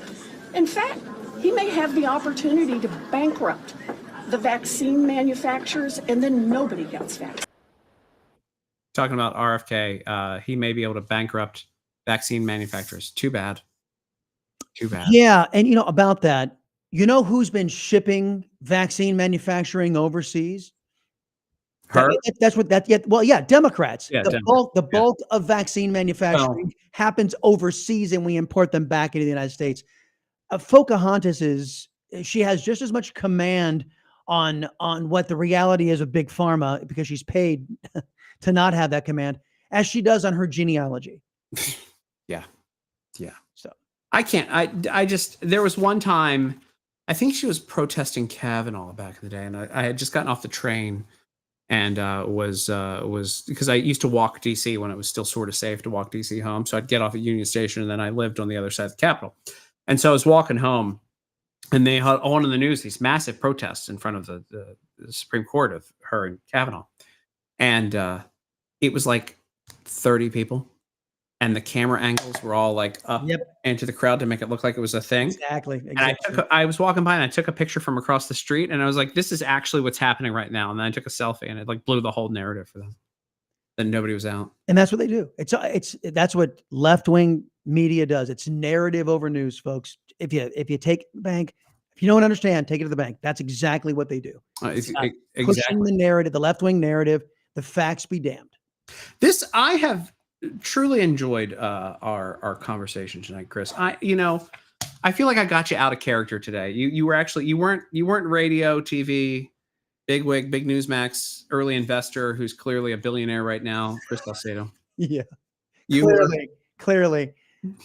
In fact, he may have the opportunity to bankrupt the vaccine manufacturers, and then nobody gets vaccinated. Talking about RFK, he may be able to bankrupt vaccine manufacturers. Too bad. Too bad. Yeah, and about that, who's been shipping vaccine manufacturing overseas? Her? That's what that. Yeah, well, yeah, Democrats. Yeah, the bulk of vaccine manufacturing happens overseas, and we import them back into the United States. Pocahontas she has just as much command on what the reality is of Big Pharma, because she's paid to not have that command, as she does on her genealogy. Yeah. So I can't. I just. There was one time, I think she was protesting Kavanaugh back in the day, and I had just gotten off the train, and was because I used to walk DC when it was still sort of safe to walk DC home. So I'd get off at Union Station, and then I lived on the other side of the Capitol, and so I was walking home, and they had on in the news these massive protests in front of the Supreme Court of her and Kavanaugh, and it was like 30 people. And the camera angles were all like up into the crowd to make it look like it was a thing. Exactly. And I was walking by and I took a picture from across the street, and I was like, this is actually what's happening right now. And then I took a selfie, and it like blew the whole narrative for them. Then nobody was out. And that's what they do. That's what left-wing media does. It's narrative over news, folks. If you take the bank, if you don't understand, take it to the bank. That's exactly what they do. Exactly. Pushing the narrative, the left-wing narrative, the facts be damned. I have truly enjoyed our conversation tonight, Chris. I feel like I got you out of character today. You weren't radio, TV, bigwig, big Newsmax, early investor who's clearly a billionaire right now, Chris Salcedo. Yeah, Clearly.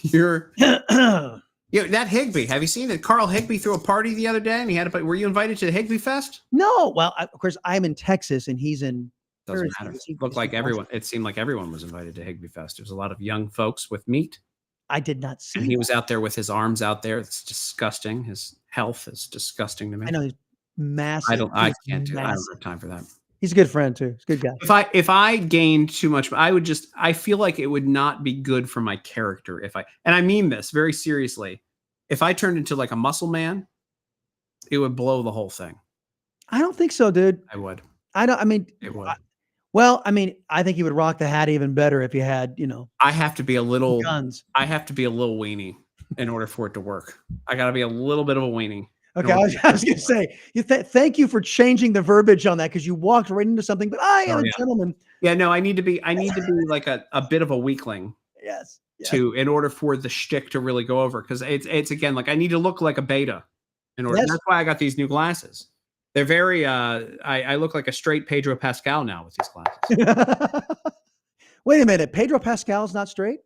You're that Higbee. Have you seen that Carl Higbee threw a party the other day, and he had were you invited to the Higbee Fest? No. Well, of course, I'm in Texas, and he's in. Doesn't matter. Looked like everyone. It seemed like everyone was invited to Higbee Fest. There was a lot of young folks with meat. I did not see. And he was out there with his arms out there. It's disgusting. His health is disgusting to me. I know he's massive. I can't do. I don't have time for that. He's a good friend too. He's a good guy. If I gained too much, I feel like it would not be good for my character and I mean this very seriously. If I turned into like a muscle man, it would blow the whole thing. I don't think so, dude. I would. It would. I think you would rock the hat even better if you had, I have to be a little guns. I have to be a little weenie in order for it to work. I got to be a little bit of a weenie. Okay, I was going to say, thank you for changing the verbiage on that, because you walked right into something. But I am a gentleman. Yeah, no, I need to be like a bit of a weakling. Yes. In order for the shtick to really go over, because it's again like I need to look like a beta in order. That's why I got these new glasses. They're very. I look like a straight Pedro Pascal now with these glasses. Wait a minute, Pedro Pascal's not straight?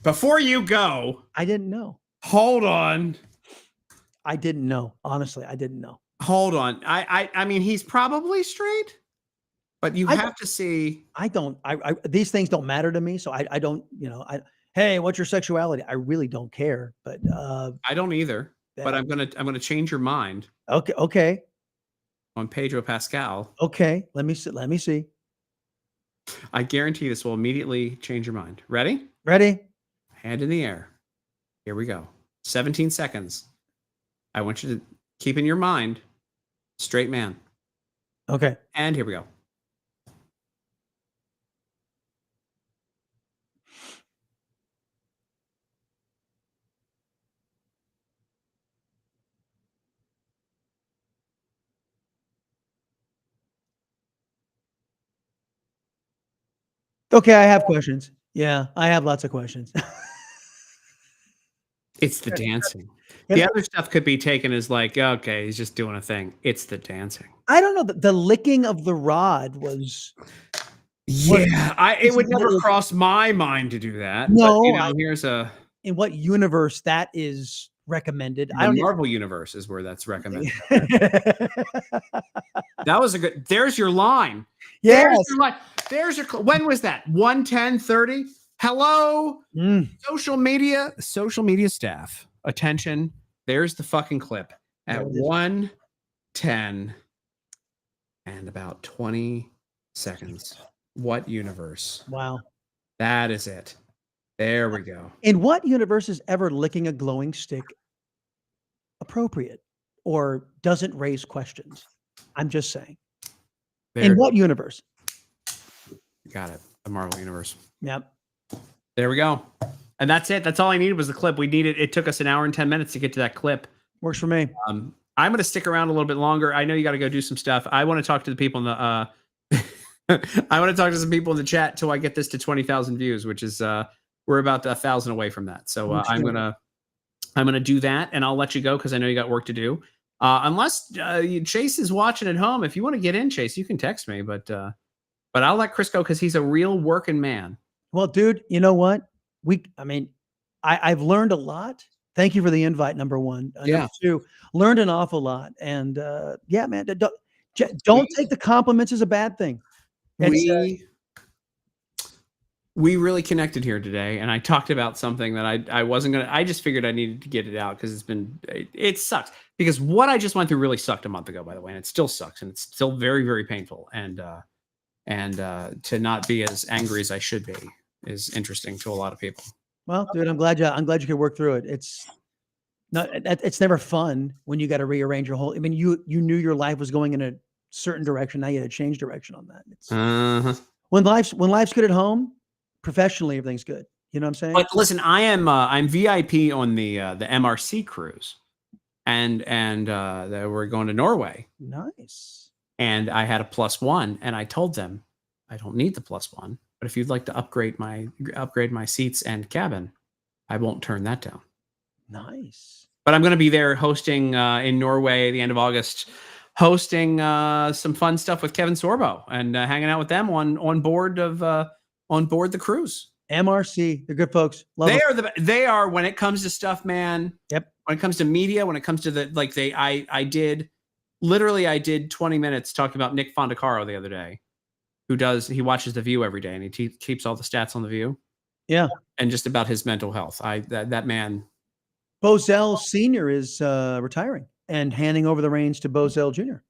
Before you go, I didn't know. Hold on. I didn't know. Honestly, I didn't know. Hold on. I mean, he's probably straight, but you have to see. I don't. These things don't matter to me, so I don't. Hey, what's your sexuality? I really don't care. But I don't either. But I'm gonna change your mind. Okay. On Pedro Pascal. Okay. Let me see. I guarantee this will immediately change your mind. Ready? Ready? Hand in the air. Here we go. 17 seconds. I want you to keep in your mind straight man. Okay. And here we go. Okay, I have questions. Yeah, I have lots of questions. It's the dancing. Yeah. The other stuff could be taken as like, okay, he's just doing a thing. It's the dancing. I don't know. The licking of the rod was Yeah, it would never was- cross my mind to do that. No, but, here's in what universe that is recommended. I the don't Marvel universe is where that's recommended. even. That was a good. There's your line. Yes. There's your line. There's your. When was that? 1:10:30. Hello, social media staff. Attention. There's the fucking clip at 1:10 and about 20 seconds. What universe? Wow. That is it. There we go. In what universe is ever licking a glowing stick appropriate or doesn't raise questions? I'm just saying. There, In what universe? got it. The Marvel universe. Yep. There we go. And that's it. That's all I needed was the clip. It took us an hour and 10 minutes to get to that clip. Works for me. I'm going to stick around a little bit longer. I know you got to go do some stuff. I want to talk to the people in the I want to talk to some people in the chat till I get this to 20,000 views, which is we're about 1,000 away from that. So I'm gonna do that, and I'll let you go because I know you got work to do. Unless Chase is watching at home, if you want to get in, Chase, you can text me. But I'll let Chris go because he's a real working man. Well, dude, you know what? I've learned a lot. Thank you for the invite. Number one. Number two, learned an awful lot. And yeah, man, don't take the compliments as a bad thing. We really connected here today, and I talked about something that I wasn't gonna. I just figured I needed to get it out because it sucks. Because what I just went through really sucked a month ago, by the way, and it still sucks, and it's still very, very painful. And to not be as angry as I should be is interesting to a lot of people. Well, dude, I'm glad you could work through it. It's never fun when you got to rearrange your whole. I mean, you knew your life was going in a certain direction. Now you had to change direction on that. It's when life's good at home, professionally everything's good. You know what I'm saying? But listen, I'm VIP on the MRC cruise, and we're going to Norway. Nice. And I had a +1, and I told them I don't need the +1, but if you'd like to upgrade my seats and cabin, I won't turn that down. Nice. But I'm going to be there hosting in Norway at the end of August, hosting some fun stuff with Kevin Sorbo and hanging out with them on board the cruise. MRC, they're good folks. Love them. They are when it comes to stuff, man. Yep. When it comes to media, when it comes to I did 20 minutes talking about Nick Fondacaro the other day, he watches The View every day and he keeps all the stats on The View. Yeah. And just about his mental health. That man. Bozell Sr. is retiring and handing over the reins to Bozell Jr.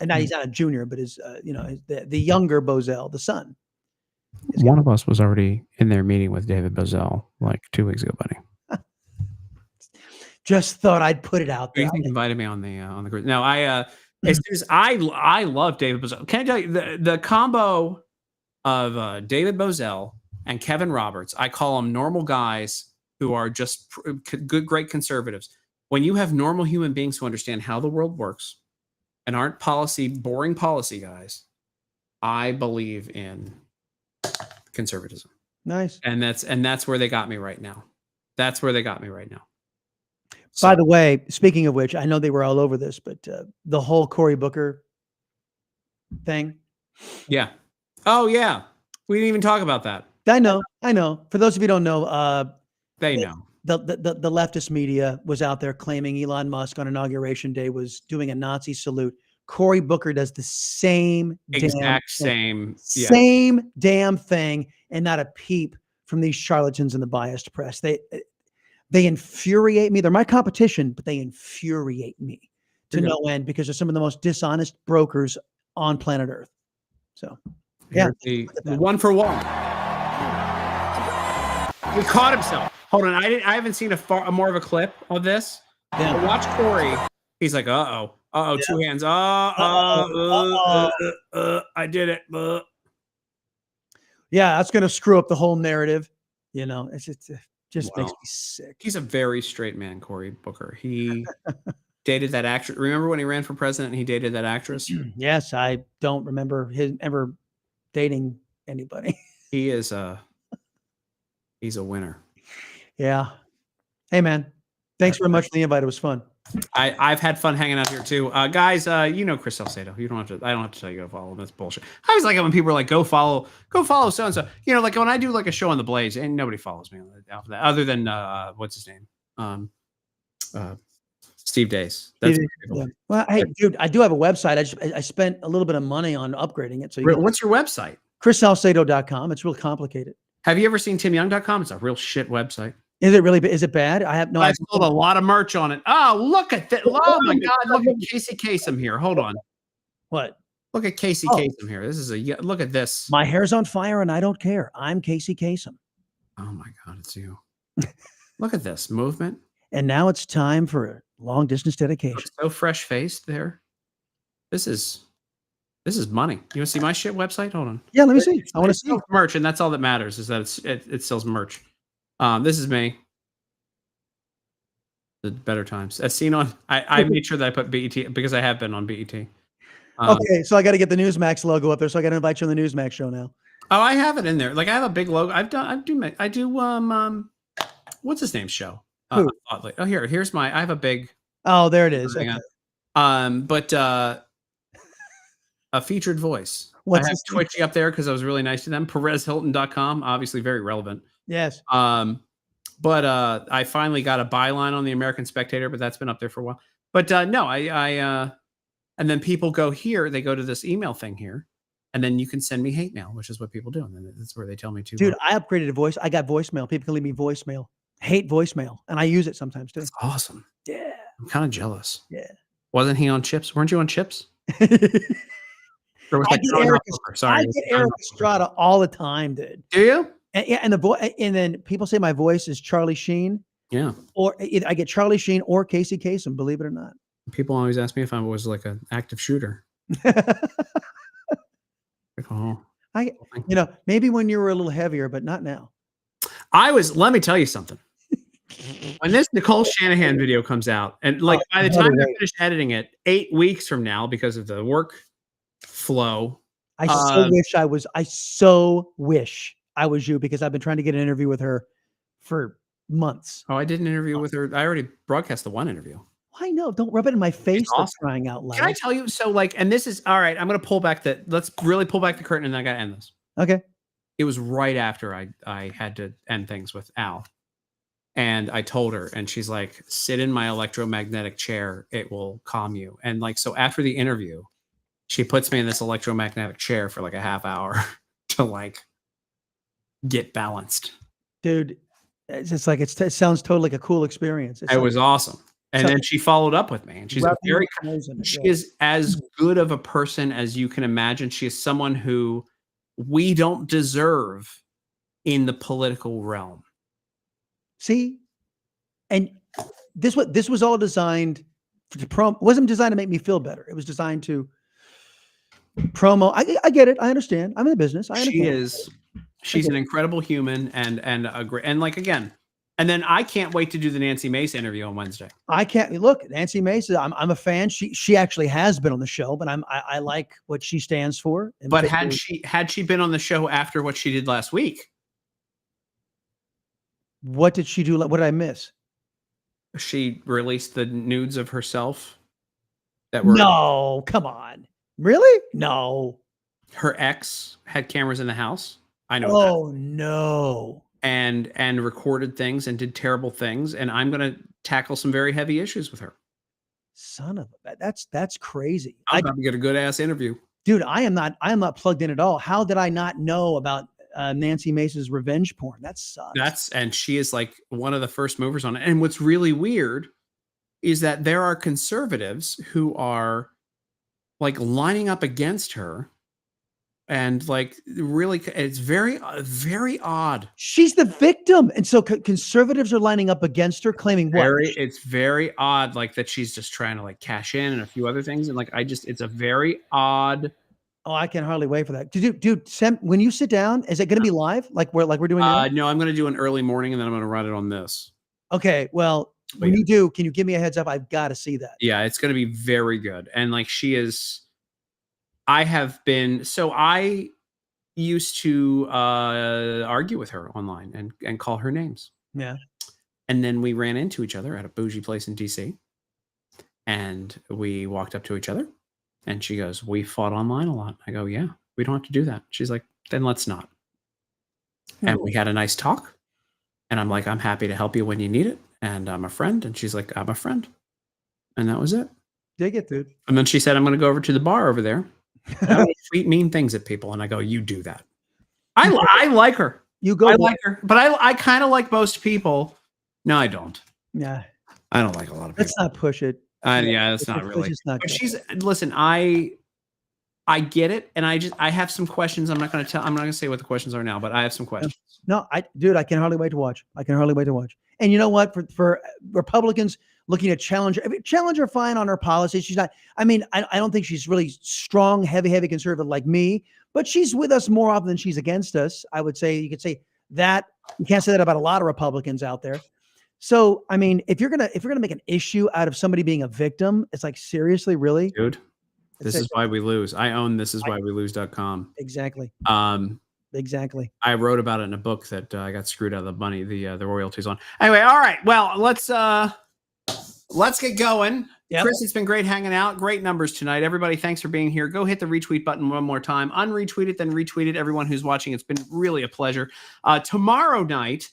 And now he's not a junior, but the younger Bozell, the son. One of us was already in there meeting with David Bozell like 2 weeks ago, buddy. Just thought I'd put it out there. You invited me on the group. No, as soon as I love David Bozell. Can I tell you the combo of David Bozell and Kevin Roberts? I call them normal guys who are just great conservatives. When you have normal human beings who understand how the world works and aren't boring policy guys, I believe in conservatism. Nice. And that's where they got me right now. That's where they got me right now. So, by the way, speaking of which, I know they were all over this, but the whole Cory Booker thing. Yeah. Oh yeah. We didn't even talk about that. I know. For those of you who don't know, they know. The leftist media was out there claiming Elon Musk on Inauguration Day was doing a Nazi salute. Cory Booker does the same same damn thing, and not a peep from these charlatans in the biased press. They infuriate me. They're my competition, but they infuriate me to no end because they're some of the most dishonest brokers on planet Earth. So Here's the one for one. He caught himself. Hold on, I haven't seen a more of a clip of this. Yeah. Watch Corey. He's like, two hands. I did it. Yeah, that's gonna screw up the whole narrative. You know, it just makes me sick. He's a very straight man, Cory Booker. He dated that actress. Remember when he ran for president and he dated that actress? Yes, I don't remember his ever dating anybody. He's a winner. Yeah. Hey, man. Thanks very much for the invite. It was fun. I've had fun hanging out here too, guys. You know Chris Salcedo. You don't have to. I don't have to tell you to follow him. That's bullshit. I always like it when people are like, "Go follow so and so." You know, like when I do like a show on the Blaze, and nobody follows me off of that, other than what's his name, Steve Dace. That's yeah. Well, hey, dude, I do have a website. I spent a little bit of money on upgrading it. So what's your website? ChrisSalcedo.com. It's real complicated. Have you ever seen TimYoung.com? It's a real shit website. Is it really? Is it bad? I have no. I sold a lot of merch on it. Oh, look at that! Oh my God! Look at Casey Kasem here. Hold on. What? Look at Casey Kasem here. This is look at this. My hair's on fire and I don't care. I'm Casey Kasem. Oh my God! It's you. Look at this movement. And now it's time for a long distance dedication. So fresh faced there. This is money. You want to see my shit website? Hold on. Yeah, let me see. I want to see merch, and that's all that matters is that it sells merch. This is me. The better times. As seen on, I made sure that I put BET because I have been on BET. Okay, so I got to get the Newsmax logo up there. So I got to invite you on the Newsmax show now. Oh, I have it in there. Like I have a big logo. I do. What's his name? Show. Oh, here's my. I have a big. Oh, there it is. Okay. But a featured voice. What's I have Twitchy up there because I was really nice to them. PerezHilton.com, obviously very relevant. Yes. But I finally got a byline on the American Spectator, but that's been up there for a while. But no, and then people go here, they go to this email thing here, and then you can send me hate mail, which is what people do. And then that's where they tell me to. Dude, I upgraded a voice. I got voicemail. People can leave me voicemail. Hate voicemail. And I use it sometimes too. That's awesome. Yeah. I'm kind of jealous. Yeah. Wasn't he on Chips? Weren't you on Chips? I get Eric Estrada all the time, dude. Do you? And, yeah, and then people say my voice is Charlie Sheen. Yeah. Or I get Charlie Sheen or Casey Kasem, believe it or not. People always ask me if I was like an active shooter. Maybe when you were a little heavier, but not now. Let me tell you something. When this Nicole Shanahan video comes out, and like by the time I finish editing it, 8 weeks from now, because of the work flow, I so wish I was you, because I've been trying to get an interview with her for months. Oh, I did an interview with her. I already broadcast the one interview. I know. Don't rub it in my face. Awesome. Crying out loud. Can I tell you? So like, and this is all right. I'm going to pull back let's really pull back the curtain, and then I got to end this. Okay. It was right after I had to end things with Al. And I told her, and she's like, sit in my electromagnetic chair. It will calm you. And like, so after the interview, she puts me in this electromagnetic chair for like a half hour to like get balanced. Dude, it's like, it sounds totally like a cool experience. It was awesome. And then she followed up with me, and she's she is as good of a person as you can imagine. She is someone who we don't deserve in the political realm. See, and this was all designed to promo. It wasn't designed to make me feel better. It was designed to promo. I get it. I understand. I'm in the business. I understand. She's an incredible human and a great, and like, again, and then I can't wait to do the Nancy Mace interview on Wednesday. I can't look. Nancy Mace, I'm a fan. She actually has been on the show, but I like what she stands for. But had she been on the show after what she did last week? What did she do? What did I miss? She released the nudes of herself that were. No, come on. Really? No. Her ex had cameras in the house. I know. Oh, no. And recorded things and did terrible things. And I'm going to tackle some very heavy issues with her. Son of a, that's crazy. I'm about to get a good ass interview. Dude, I am not plugged in at all. How did I not know about Nancy Mace's revenge porn? That sucks. And she is like one of the first movers on it. And what's really weird is that there are conservatives who are like lining up against her and like really, it's very, very odd. She's the victim, and so conservatives are lining up against her, claiming what? It's very odd, like that she's just trying to like cash in and a few other things, and like it's a very odd. Oh, I can hardly wait for that. Dude, Sam, when you sit down, is it going to be live like we're doing now? No, I'm going to do an early morning, and then I'm going to run it on this. Okay, well, when you do, can you give me a heads up? I've got to see that. Yeah, it's going to be very good, and like she is. I used to argue with her online and call her names. Yeah. And then we ran into each other at a bougie place in DC. And we walked up to each other. And she goes, "We fought online a lot." I go, "Yeah, we don't have to do that." She's like, "Then let's not." And we had a nice talk. And I'm like, "I'm happy to help you when you need it. And I'm a friend." And she's like, "I'm a friend." And that was it. Dig it, dude. And then she said, "I'm going to go over to the bar over there. I don't tweet mean things at people." And I go, "You do that." I like her. You go. I like her. But I kind of like most people. No, I don't. Yeah. I don't like a lot of people. Let's not push it. Yeah, that's not really. But listen, I get it, and I have some questions. I'm not going to say what the questions are now, but I have some questions. No, I can hardly wait to watch. And you know what? For Republicans looking at Challenger fine on her policies. She's not. I mean, I don't think she's really strong, heavy conservative like me, but she's with us more often than she's against us. I would say you could say that. You can't say that about a lot of Republicans out there. So, I mean, if you're gonna make an issue out of somebody being a victim, it's like, seriously, really, dude. This is why we lose. I own thisiswhywelose.com. Exactly. Exactly. I wrote about it in a book that I got screwed out of the money, the royalties on. Anyway, all right. Well, let's get going. Yep. Chris, it's been great hanging out. Great numbers tonight. Everybody, thanks for being here. Go hit the retweet button one more time. Unretweet it, then retweet it. Everyone who's watching, it's been really a pleasure. Tomorrow night,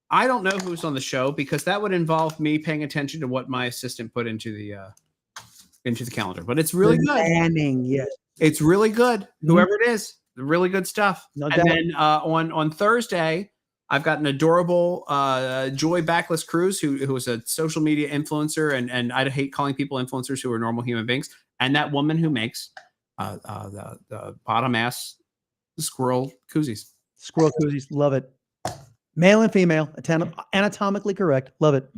I don't know who's on the show because that would involve me paying attention to what my assistant put into the calendar. But it's really good. Planning, yes. It's really good. Mm-hmm. Whoever it is, really good stuff. No doubt. And then on Thursday, I've got an adorable Joy Backless Cruz who is a social media influencer, and I hate calling people influencers who are normal human beings. And that woman who makes the bottom ass squirrel koozies. Squirrel koozies, love it. Male and female, anatomically correct. Love it.